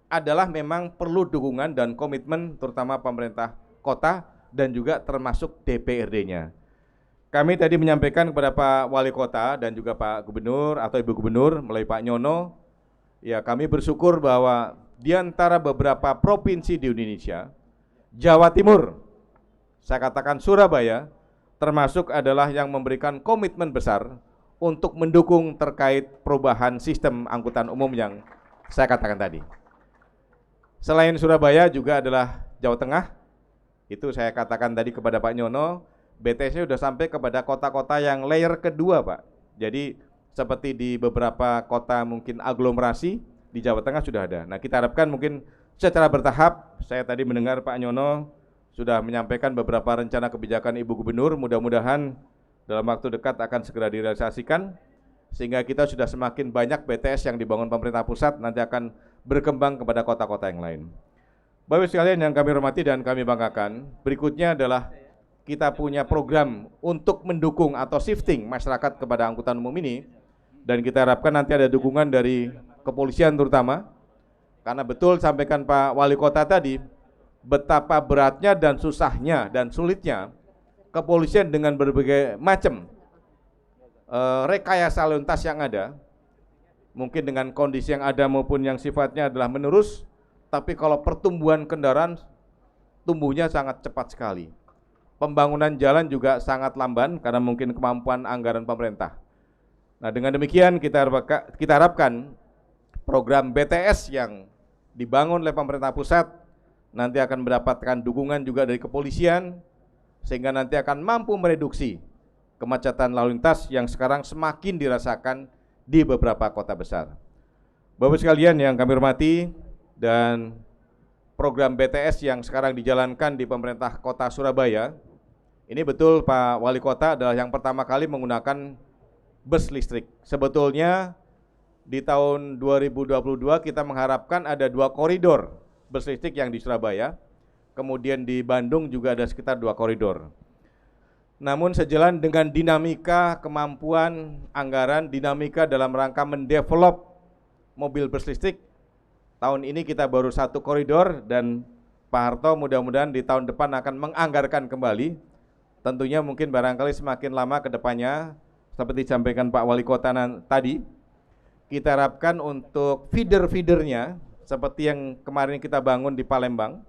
adalah memang perlu dukungan dan komitmen terutama pemerintah kota dan juga termasuk DPRD-nya. Kami tadi menyampaikan kepada Pak Wali Kota dan juga Pak Gubernur atau Ibu Gubernur melalui Pak Nyono, ya kami bersyukur bahwa di antara beberapa provinsi di Indonesia, Jawa Timur, saya katakan Surabaya, termasuk adalah yang memberikan komitmen besar untuk mendukung terkait perubahan sistem angkutan umum yang saya katakan tadi. Selain Surabaya juga adalah Jawa Tengah, itu saya katakan tadi kepada Pak Nyono, BTS-nya sudah sampai kepada kota-kota yang layer kedua Pak. Jadi seperti di beberapa kota mungkin aglomerasi di Jawa Tengah sudah ada. Nah kita harapkan mungkin secara bertahap, saya tadi mendengar Pak Nyono sudah menyampaikan beberapa rencana kebijakan Ibu Gubernur, mudah-mudahan dalam waktu dekat akan segera direalisasikan, sehingga kita sudah semakin banyak BTS yang dibangun pemerintah pusat nanti akan berkembang kepada kota-kota yang lain. Bapak sekalian yang kami hormati dan kami banggakan, berikutnya adalah kita punya program untuk mendukung atau shifting masyarakat kepada angkutan umum ini, dan kita harapkan nanti ada dukungan dari kepolisian terutama, karena betul sampaikan Pak Wali Kota tadi, betapa beratnya dan susahnya dan sulitnya kepolisian dengan berbagai macam rekayasa lalu lintas yang ada, mungkin dengan kondisi yang ada maupun yang sifatnya adalah menerus, tapi kalau pertumbuhan kendaraan tumbuhnya sangat cepat sekali. Pembangunan jalan juga sangat lamban karena mungkin kemampuan anggaran pemerintah. Nah dengan demikian kita harapkan program BTS yang dibangun oleh pemerintah pusat nanti akan mendapatkan dukungan juga dari kepolisian, sehingga nanti akan mampu mereduksi kemacetan lalu lintas yang sekarang semakin dirasakan di beberapa kota besar. Bapak sekalian yang kami hormati, dan program BTS yang sekarang dijalankan di pemerintah kota Surabaya, ini betul Pak Wali Kota adalah yang pertama kali menggunakan bus listrik. Sebetulnya di tahun 2022 kita mengharapkan ada 2 koridor bus listrik yang di Surabaya, kemudian di Bandung juga ada sekitar 2 koridor. Namun sejalan dengan dinamika kemampuan anggaran, dinamika dalam rangka mendevelop mobil bus listrik, tahun ini kita baru 1 koridor, dan Pak Harto mudah-mudahan di tahun depan akan menganggarkan kembali. Tentunya mungkin barangkali semakin lama ke depannya, seperti disampaikan Pak Wali Kota tadi, kita harapkan untuk feeder-feedernya, seperti yang kemarin kita bangun di Palembang,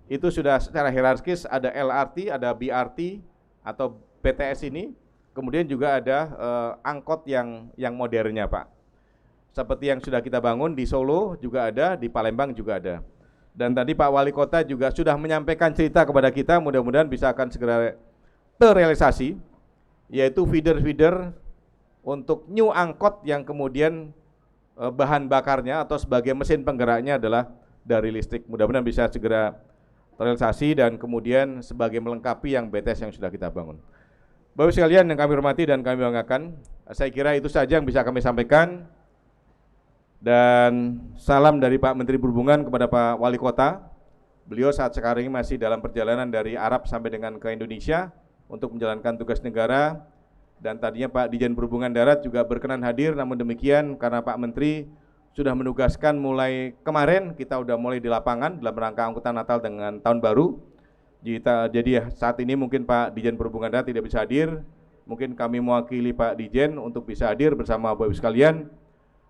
itu sudah secara hierarkis ada LRT, ada BRT atau BTS ini, kemudian juga ada angkot yang modernnya Pak. Seperti yang sudah kita bangun di Solo juga ada, di Palembang juga ada. Dan tadi Pak Wali Kota juga sudah menyampaikan cerita kepada kita, mudah-mudahan bisa akan segera terrealisasi, yaitu feeder-feeder untuk new angkot yang kemudian bahan bakarnya atau sebagai mesin penggeraknya adalah dari listrik. Mudah-mudahan bisa segera terrealisasi dan kemudian sebagai melengkapi yang BTS yang sudah kita bangun. Bapak sekalian yang kami hormati dan kami banggakan, saya kira itu saja yang bisa kami sampaikan. Dan salam dari Pak Menteri Perhubungan kepada Pak Wali Kota. Beliau saat sekarang ini masih dalam perjalanan dari Arab sampai dengan ke Indonesia untuk menjalankan tugas negara. Dan tadinya Pak Dirjen Perhubungan Darat juga berkenan hadir, namun demikian karena Pak Menteri sudah menugaskan mulai kemarin, kita sudah mulai di lapangan dalam rangka angkutan Natal dengan Tahun Baru. Jadi saat ini mungkin Pak Dirjen Perhubungan Darat tidak bisa hadir, mungkin kami mewakili Pak Dirjen untuk bisa hadir bersama Bapak Ibu sekalian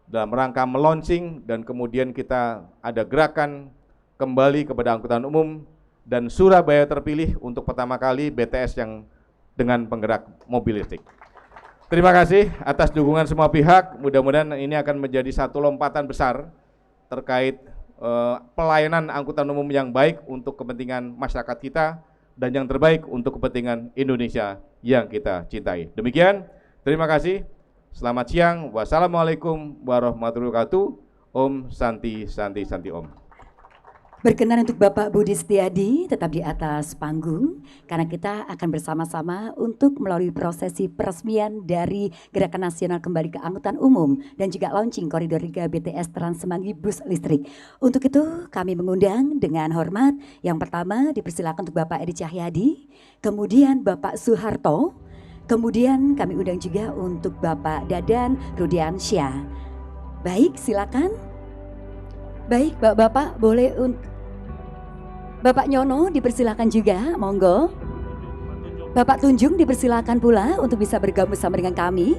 dalam rangka melaunching dan kemudian kita ada gerakan kembali kepada angkutan umum dan Surabaya terpilih untuk pertama kali BTS yang dengan penggerak mobil listrik. Terima kasih atas dukungan semua pihak, mudah-mudahan ini akan menjadi satu lompatan besar terkait pelayanan angkutan umum yang baik untuk kepentingan masyarakat kita dan yang terbaik untuk kepentingan Indonesia yang kita cintai. Demikian, terima kasih, selamat siang, wassalamualaikum warahmatullahi wabarakatuh, Om Santi Santi Santi Om. Berkenan untuk Bapak Budi Setiadi tetap di atas panggung karena kita akan bersama-sama untuk melalui prosesi peresmian dari Gerakan Nasional Kembali ke Angkutan Umum dan juga launching Koridor 3 BTS Trans Semanggi Bus Listrik. Untuk itu kami mengundang dengan hormat yang pertama dipersilakan untuk Bapak Eri Cahyadi, kemudian Bapak Soeharto, kemudian kami undang juga untuk Bapak Dadan Rudiansyah. Baik, silakan. Baik, Bapak-bapak boleh Bapak Nyono dipersilakan juga, monggo. Bapak Tunjung dipersilakan pula untuk bisa bergabung bersama dengan kami.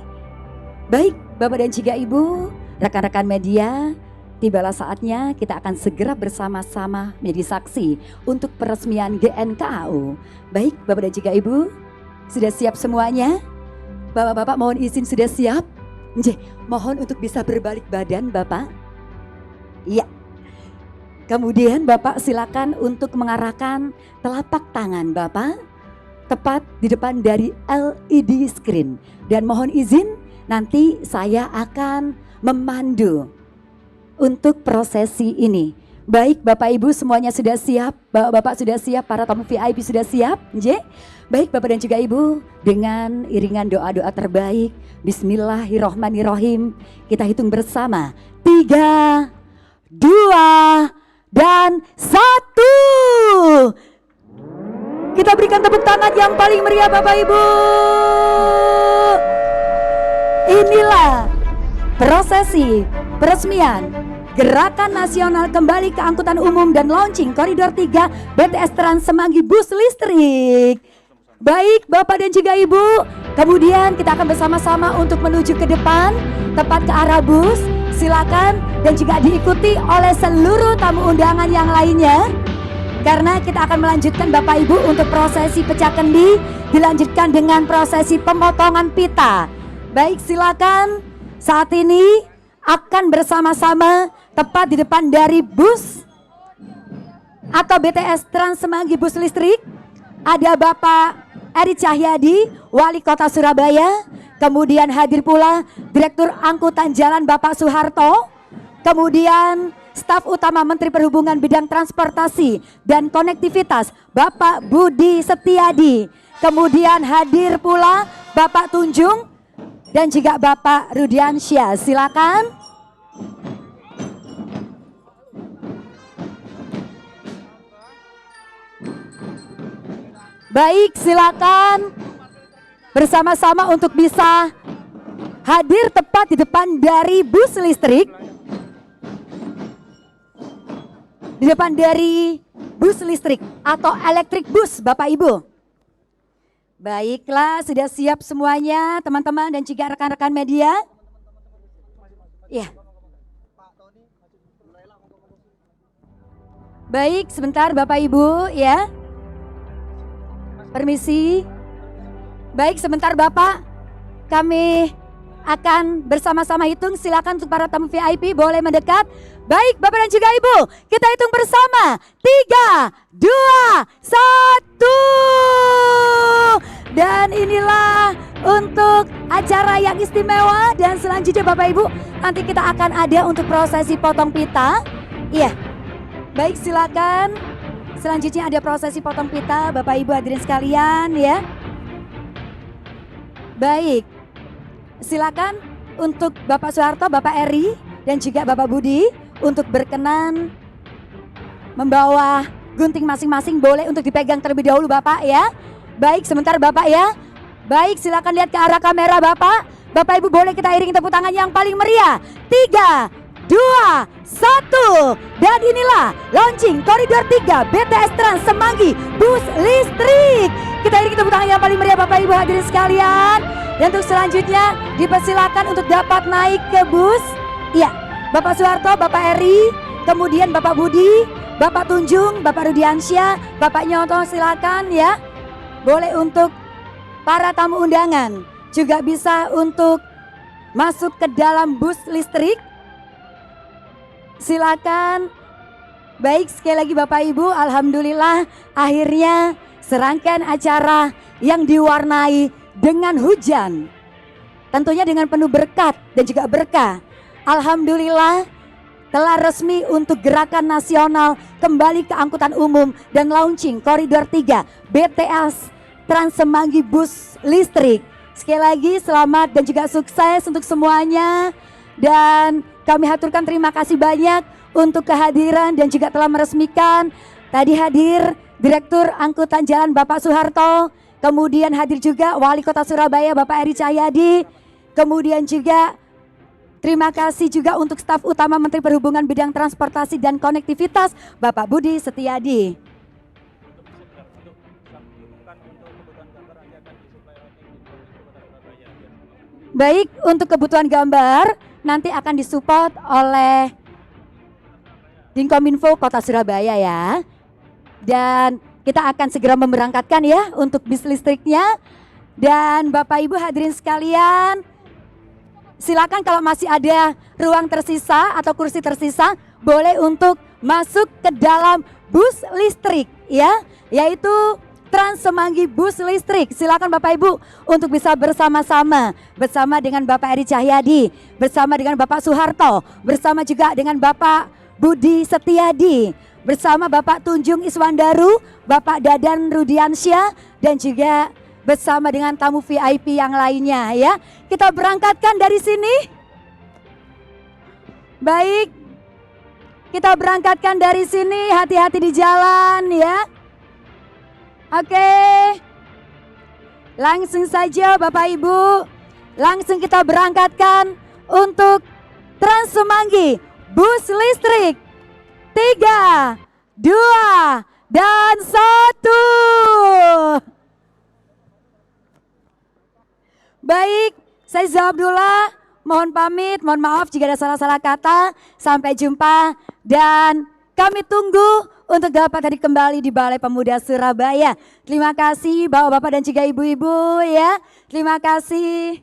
Baik, Bapak dan juga Ibu, rekan-rekan media, tibalah saatnya kita akan segera bersama-sama menjadi saksi untuk peresmian GNKAU. Baik, Bapak dan juga Ibu, sudah siap semuanya? Bapak-bapak mohon izin sudah siap? Mohon untuk bisa berbalik badan, Bapak. Iya. Kemudian Bapak silakan untuk mengarahkan telapak tangan Bapak tepat di depan dari LED screen. Dan mohon izin nanti saya akan memandu untuk prosesi ini. Baik Bapak Ibu semuanya sudah siap, Bapak-bapak sudah siap, para tamu VIP sudah siap? Baik Bapak dan juga Ibu, dengan iringan doa-doa terbaik, Bismillahirrohmanirrohim, kita hitung bersama, 3, 2, dan 1. Kita berikan tepuk tangan yang paling meriah Bapak Ibu. Inilah prosesi peresmian Gerakan Nasional Kembali ke Angkutan Umum dan launching Koridor 3 BTS Trans Semanggi Bus Listrik. Baik Bapak dan juga Ibu, kemudian kita akan bersama-sama untuk menuju ke depan, tepat ke arah bus. Silakan dan juga diikuti oleh seluruh tamu undangan yang lainnya. Karena kita akan melanjutkan Bapak Ibu untuk prosesi pecah kendi, dilanjutkan dengan prosesi pemotongan pita. Baik silakan, saat ini akan bersama-sama tepat di depan dari bus atau BTS Trans Semanggi Bus Listrik. Ada Bapak Eri Cahyadi, Wali Kota Surabaya. Kemudian hadir pula Direktur Angkutan Jalan Bapak Soeharto. Kemudian staf utama Menteri Perhubungan bidang transportasi dan konektivitas Bapak Budi Setiadi. Kemudian hadir pula Bapak Tunjung dan juga Bapak Rudiansyah. Silakan. Baik, silakan bersama-sama untuk bisa hadir tepat di depan dari bus listrik. Di depan dari bus listrik atau elektrik bus Bapak Ibu. Baiklah, sudah siap semuanya teman-teman dan juga rekan-rekan media. Ya. Baik, sebentar Bapak Ibu ya. Permisi. Baik, sebentar Bapak, kami akan bersama-sama hitung. Silakan untuk para tamu VIP boleh mendekat. Baik Bapak dan juga Ibu, kita hitung bersama. 3, 2, 1. Dan inilah untuk acara yang istimewa. Dan selanjutnya Bapak Ibu, nanti kita akan ada untuk prosesi potong pita. Iya, baik silakan. Selanjutnya ada prosesi potong pita Bapak Ibu hadirin sekalian ya. Baik, silakan untuk Bapak Soeharto, Bapak Eri, dan juga Bapak Budi untuk berkenan membawa gunting masing-masing, boleh untuk dipegang terlebih dahulu Bapak ya. Baik, sebentar Bapak ya. Baik, silakan lihat ke arah kamera Bapak. Bapak Ibu boleh kita iringi tepuk tangan yang paling meriah. 3, 2, 1. Dan inilah launching koridor 3 BTS Trans Semanggi bus listrik. Kita iringi tepuk tangan yang paling meriah Bapak Ibu hadirin sekalian. Dan untuk selanjutnya dipersilakan untuk dapat naik ke bus. Iya, Bapak Soeharto, Bapak Eri, kemudian Bapak Budi, Bapak Tunjung, Bapak Rudiansyah, Bapak Nyoto silakan ya. Boleh untuk para tamu undangan juga bisa untuk masuk ke dalam bus listrik. Silakan. Baik, sekali lagi Bapak Ibu, alhamdulillah akhirnya serangkaian acara yang diwarnai dengan hujan, tentunya dengan penuh berkat dan juga berkah. Alhamdulillah telah resmi untuk gerakan nasional kembali ke angkutan umum dan launching koridor 3 BTS Trans Semanggi bus listrik. Sekali lagi selamat dan juga sukses untuk semuanya. Dan kami haturkan terima kasih banyak untuk kehadiran dan juga telah meresmikan. Tadi hadir Direktur Angkutan Jalan Bapak Soeharto, kemudian hadir juga Wali Kota Surabaya Bapak Eri Cahyadi, kemudian juga terima kasih juga untuk staf utama Menteri Perhubungan bidang transportasi dan konektivitas Bapak Budi Setiadi. Baik, untuk kebutuhan gambar nanti akan disupport oleh Dinkominfo Kota Surabaya ya. Dan kita akan segera memberangkatkan ya untuk bis listriknya. Dan Bapak Ibu hadirin sekalian, silakan kalau masih ada ruang tersisa atau kursi tersisa, boleh untuk masuk ke dalam bus listrik ya, yaitu Trans Semanggi bus listrik. Silakan Bapak Ibu untuk bisa bersama-sama dengan Bapak Eri Cahyadi, bersama dengan Bapak Soeharto, bersama juga dengan Bapak Budi Setiadi, bersama Bapak Tunjung Iswandaru, Bapak Dadan Rudiansyah, dan juga bersama dengan tamu VIP yang lainnya ya. Kita berangkatkan dari sini. Baik, kita berangkatkan dari sini, hati-hati di jalan ya. Oke, langsung saja Bapak Ibu, langsung kita berangkatkan untuk Trans Semanggi bus listrik. 3, 2, dan 1. Baik, saya Zah Abdullah, mohon pamit, mohon maaf jika ada salah-salah kata. Sampai jumpa dan kami tunggu untuk dapat hadir kembali di Balai Pemuda Surabaya. Terima kasih Bapak-bapak dan juga ibu-ibu ya. Terima kasih.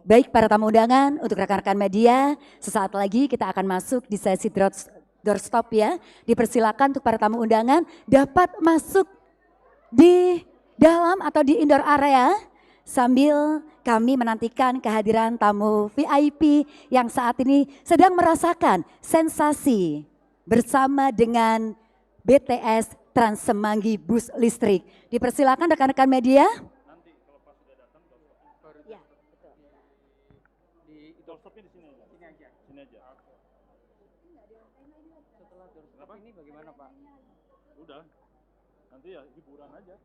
Baik para tamu undangan, untuk rekan-rekan media, sesaat lagi kita akan masuk di sesi doorstop ya. Dipersilakan untuk para tamu undangan dapat masuk di dalam atau di indoor area sambil kami menantikan kehadiran tamu VIP yang saat ini sedang merasakan sensasi bersama dengan BTS Trans Semanggi bus listrik. Dipersilakan rekan-rekan media. Ini bagaimana Pak? Udah, nanti ya hiburan aja.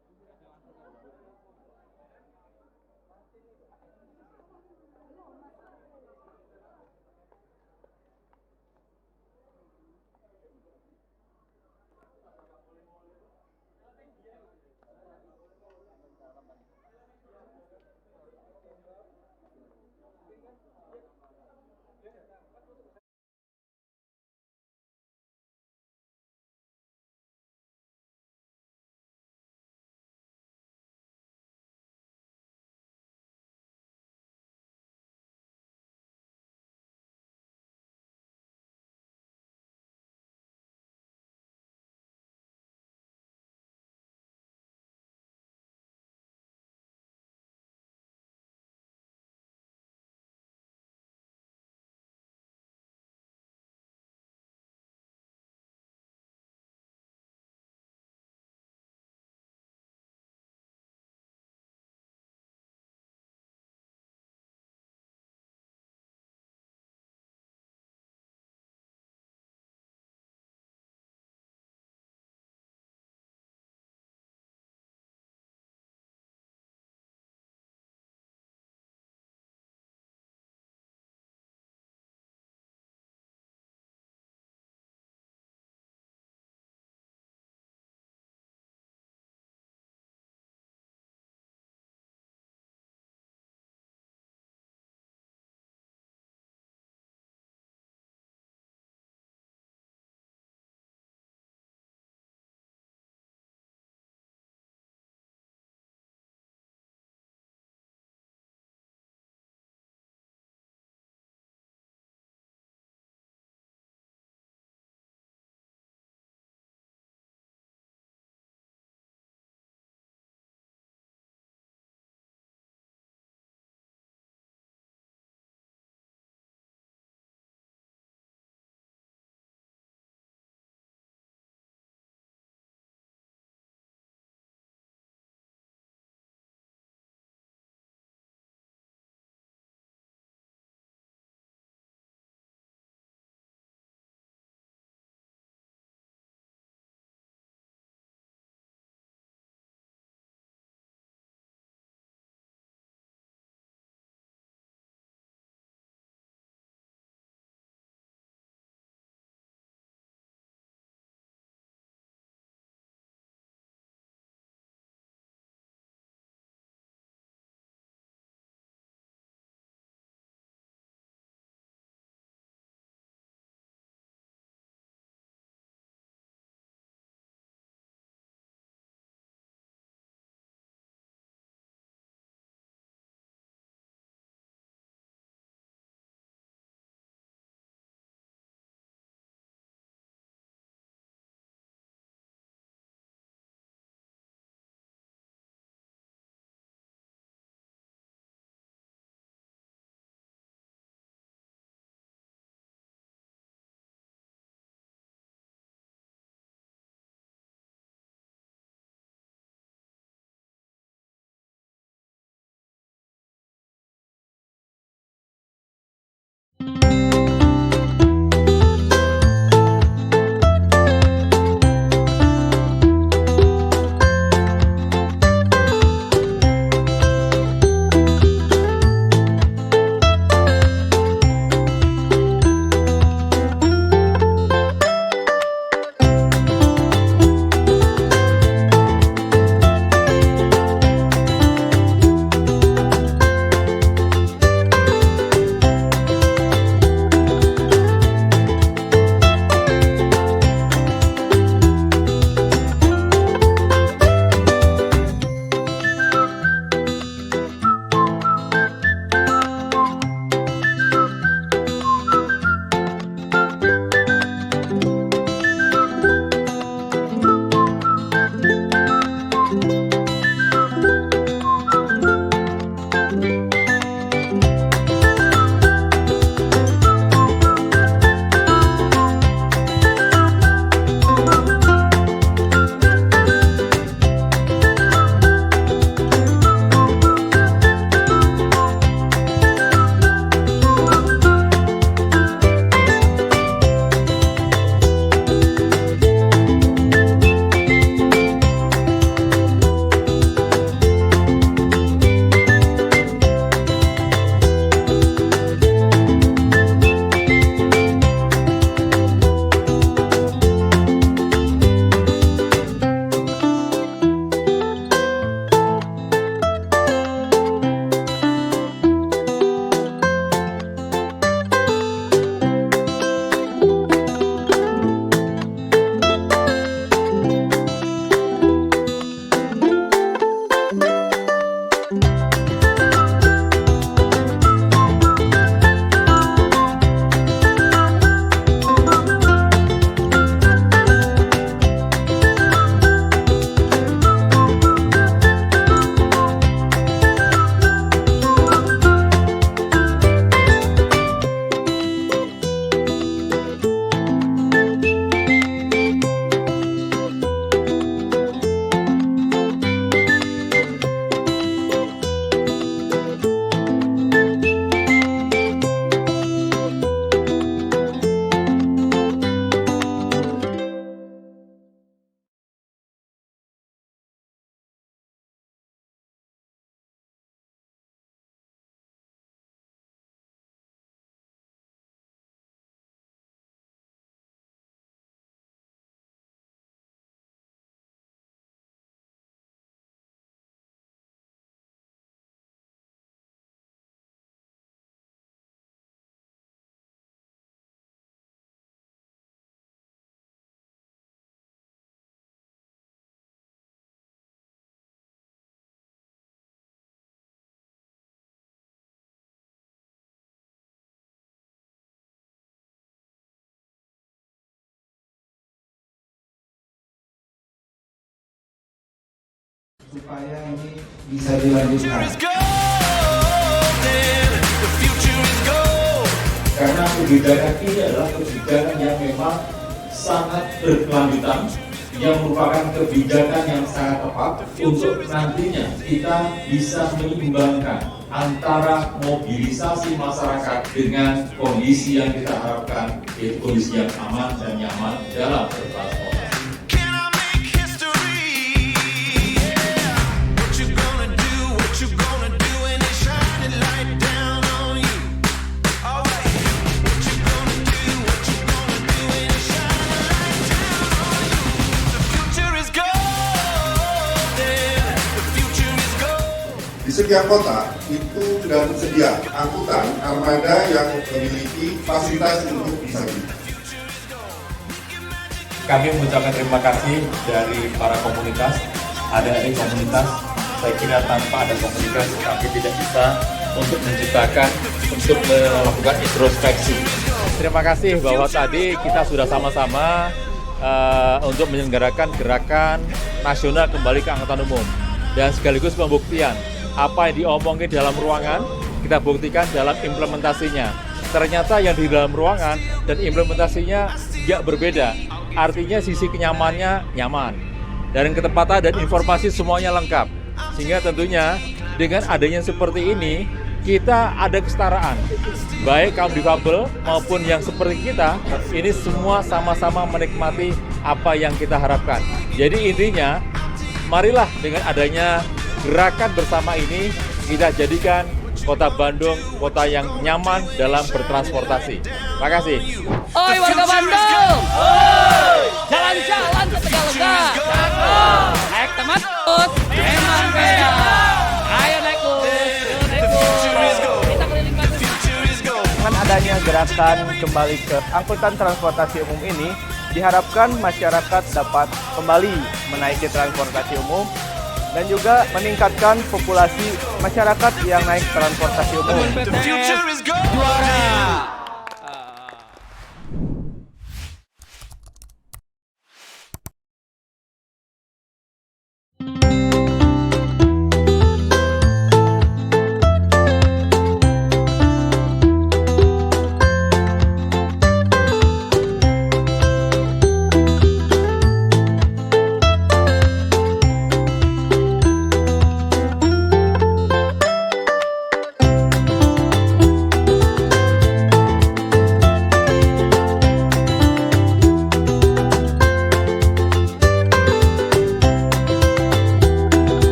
supaya ini bisa dilanjutkan. Karena kebijakan ini adalah kebijakan yang memang sangat berkelanjutan, yang merupakan kebijakan yang sangat tepat untuk nantinya kita bisa menyeimbangkan antara mobilisasi masyarakat dengan kondisi yang kita harapkan, yaitu kondisi yang aman dan nyaman dalam bertransportasi. Di setiap kota itu sudah tersedia angkutan armada yang memiliki fasilitas untuk disabilitas. Kami mengucapkan terima kasih dari para komunitas, adik-adik komunitas. Saya kira tanpa ada komunitas kami tidak bisa untuk melakukan introspeksi. Terima kasih bahwa tadi kita sudah sama-sama untuk menyelenggarakan gerakan nasional kembali ke angkutan umum dan sekaligus pembuktian apa yang diomongin dalam ruangan kita buktikan dalam implementasinya. Ternyata yang di dalam ruangan dan implementasinya tidak berbeda. Artinya sisi kenyamannya nyaman dan ketepatan dan informasi semuanya lengkap. Sehingga tentunya dengan adanya seperti ini kita ada kesetaraan. Baik kaum difabel maupun yang seperti kita, ini semua sama-sama menikmati apa yang kita harapkan. Jadi intinya marilah dengan adanya gerakan bersama ini kita jadikan Kota Bandung kota yang nyaman dalam bertransportasi. Terima kasih. Oi warga Bandung! Jalan-jalan ke Tegalega. Naik teman bus, emang beda. Ayo naik bus, naik bus. Kita keliling Bandung. Dengan adanya gerakan kembali ke angkutan transportasi umum ini, diharapkan masyarakat dapat kembali menaiki transportasi umum dan juga meningkatkan populasi masyarakat yang naik transportasi umum. Juara!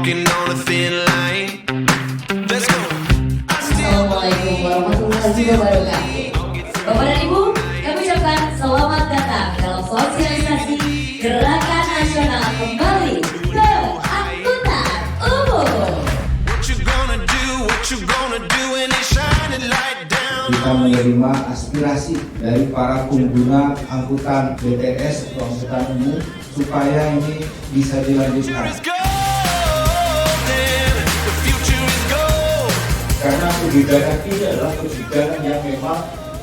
Assalamualaikum warahmatullahi wabarakatuh. Bapak dan Ibu, kami ucapkan selamat datang dalam sosialisasi Gerakan Nasional Kembali ke Angkutan Umum. Kita menerima aspirasi dari para pengguna angkutan BTS atau angkutan umum supaya ini bisa dilanjutkan. Karena kebijakan ini adalah kebijakan yang memang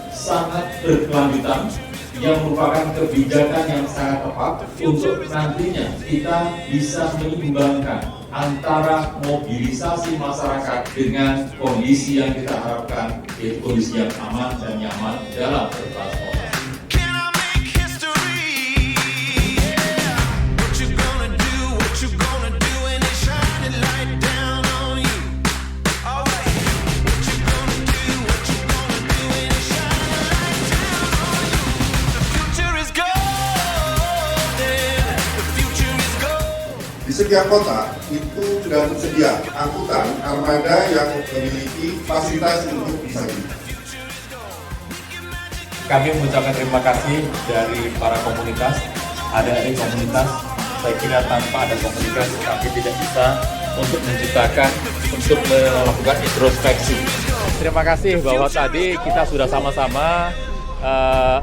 sangat berkelanjutan, yang merupakan kebijakan yang sangat tepat untuk nantinya kita bisa menyeimbangkan antara mobilisasi masyarakat dengan kondisi yang kita harapkan, yaitu kondisi yang aman dan nyaman dalam bertransportasi. Di setiap kota itu sudah tersedia angkutan armada yang memiliki fasilitas untuk bisa hidup. Kami mengucapkan terima kasih dari para komunitas, adik-adik komunitas. Saya kira tanpa ada komunitas kami tidak bisa untuk melakukan introspeksi. Terima kasih bahwa tadi kita sudah sama-sama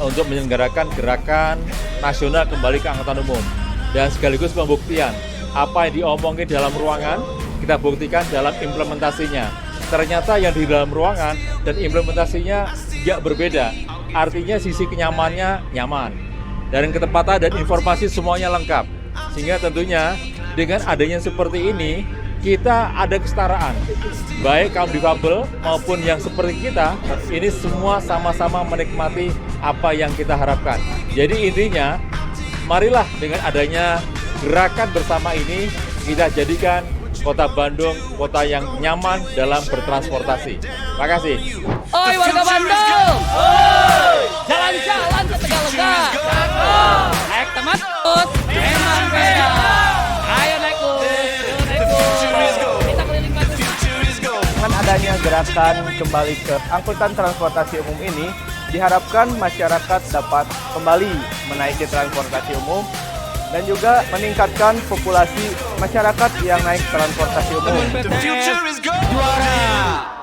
untuk menyelenggarakan gerakan nasional kembali ke angkutan umum dan sekaligus pembuktian apa yang diomongin dalam ruangan kita buktikan dalam implementasinya. Ternyata yang di dalam ruangan dan implementasinya tidak berbeda. Artinya sisi kenyamannya nyaman dan ketepatan dan informasi semuanya lengkap. Sehingga tentunya dengan adanya seperti ini kita ada kesetaraan. Baik kaum difabel maupun yang seperti kita, ini semua sama-sama menikmati apa yang kita harapkan. Jadi intinya marilah dengan adanya gerakan bersama ini kita jadikan Kota Bandung kota yang nyaman dalam bertransportasi. Terima kasih. Oi warga Bandung, jalan-jalan ke Tegalega, naik teman bus, emang beda. Ayo naik bus, kita keliling Bandung. Dengan adanya gerakan kembali ke angkutan transportasi umum ini, diharapkan masyarakat dapat kembali menaiki transportasi umum dan juga meningkatkan populasi masyarakat yang naik transportasi umum. Juara.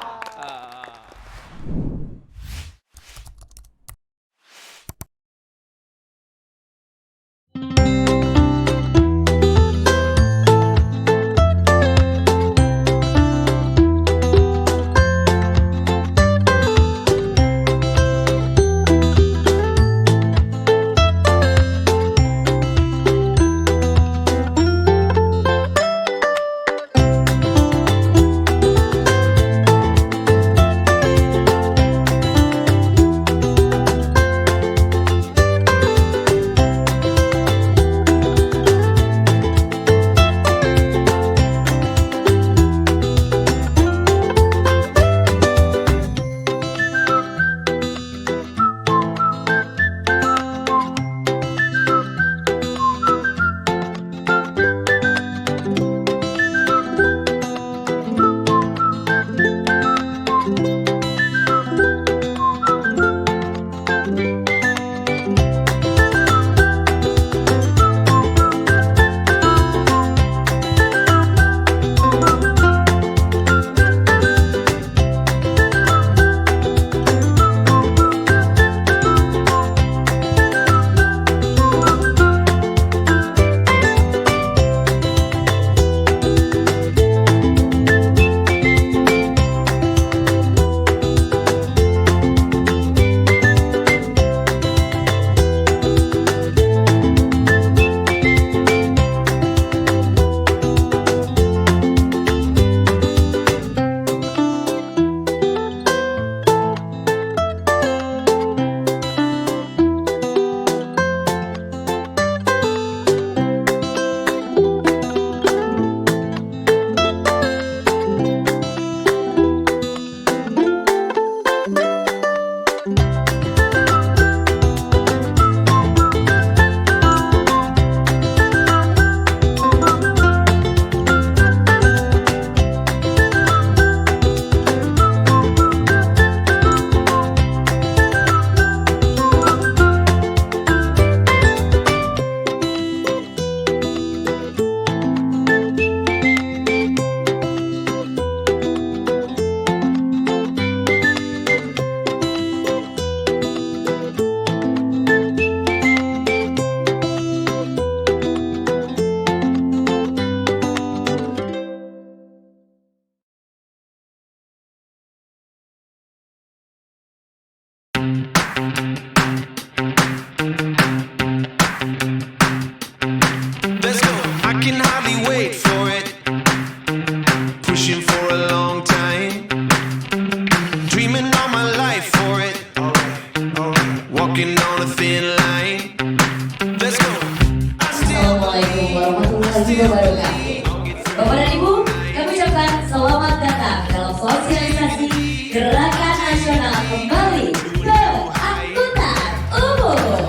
warahmatullahi wabarakatuh. Bapak dan Ibu, kami ucapkan selamat datang dalam sosialisasi Gerakan Nasional Kembali ke Angkutan Umum.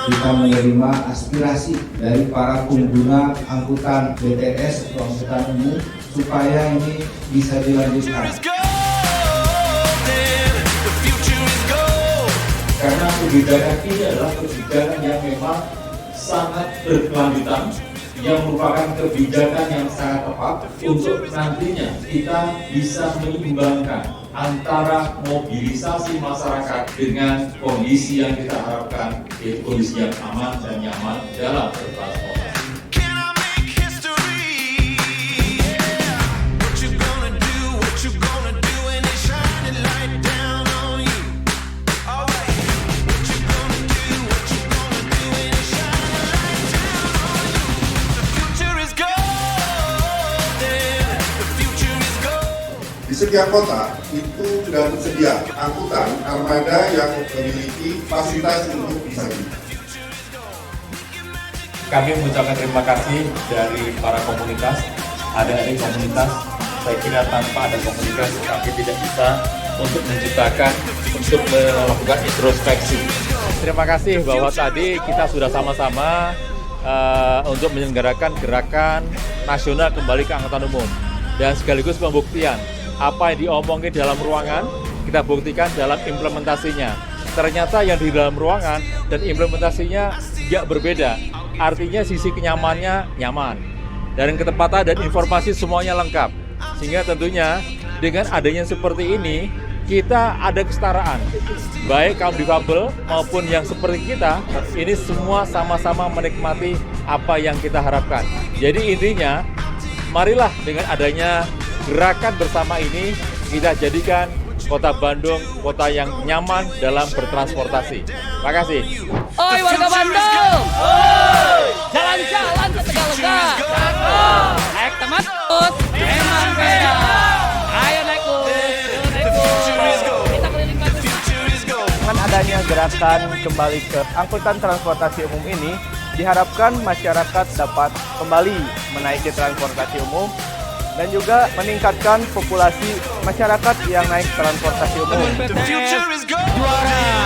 Kita menerima aspirasi dari para pengguna angkutan BTS atau angkutan umum supaya ini bisa dilanjutkan. Karena kebijakan ini adalah kebijakan yang memang sangat berkelanjutan, yang merupakan kebijakan yang sangat tepat untuk nantinya kita bisa menyeimbangkan antara mobilisasi masyarakat dengan kondisi yang kita harapkan, yaitu kondisi yang aman dan nyaman dalam bertransportasi. Di setiap kota itu sudah tersedia angkutan armada yang memiliki fasilitas untuk bisa hidup. Kami mengucapkan terima kasih dari para komunitas, adik-adik komunitas. Saya kira tanpa ada komunitas kami tidak bisa untuk melakukan introspeksi. Terima kasih bahwa tadi kita sudah sama-sama untuk menyelenggarakan gerakan nasional kembali ke angkutan umum dan sekaligus pembuktian apa yang diomongin dalam ruangan kita buktikan dalam implementasinya. Ternyata yang di dalam ruangan dan implementasinya tidak berbeda. Artinya sisi kenyamannya nyaman dan ketepatan dan informasi semuanya lengkap. Sehingga tentunya dengan adanya seperti ini kita ada kesetaraan. Baik kaum difabel maupun yang seperti kita, ini semua sama-sama menikmati apa yang kita harapkan. Jadi intinya marilah dengan adanya gerakan bersama ini kita jadikan Kota Bandung kota yang nyaman dalam bertransportasi. Terima kasih. Oi warga Bandung, jalan-jalan ke Tegalega, naik teman bus, emang beda. Ayo naik bus, kita keliling Bandung. Dengan adanya gerakan kembali ke angkutan transportasi umum ini, diharapkan masyarakat dapat kembali menaiki transportasi umum dan juga meningkatkan populasi masyarakat yang naik transportasi umum. Juara.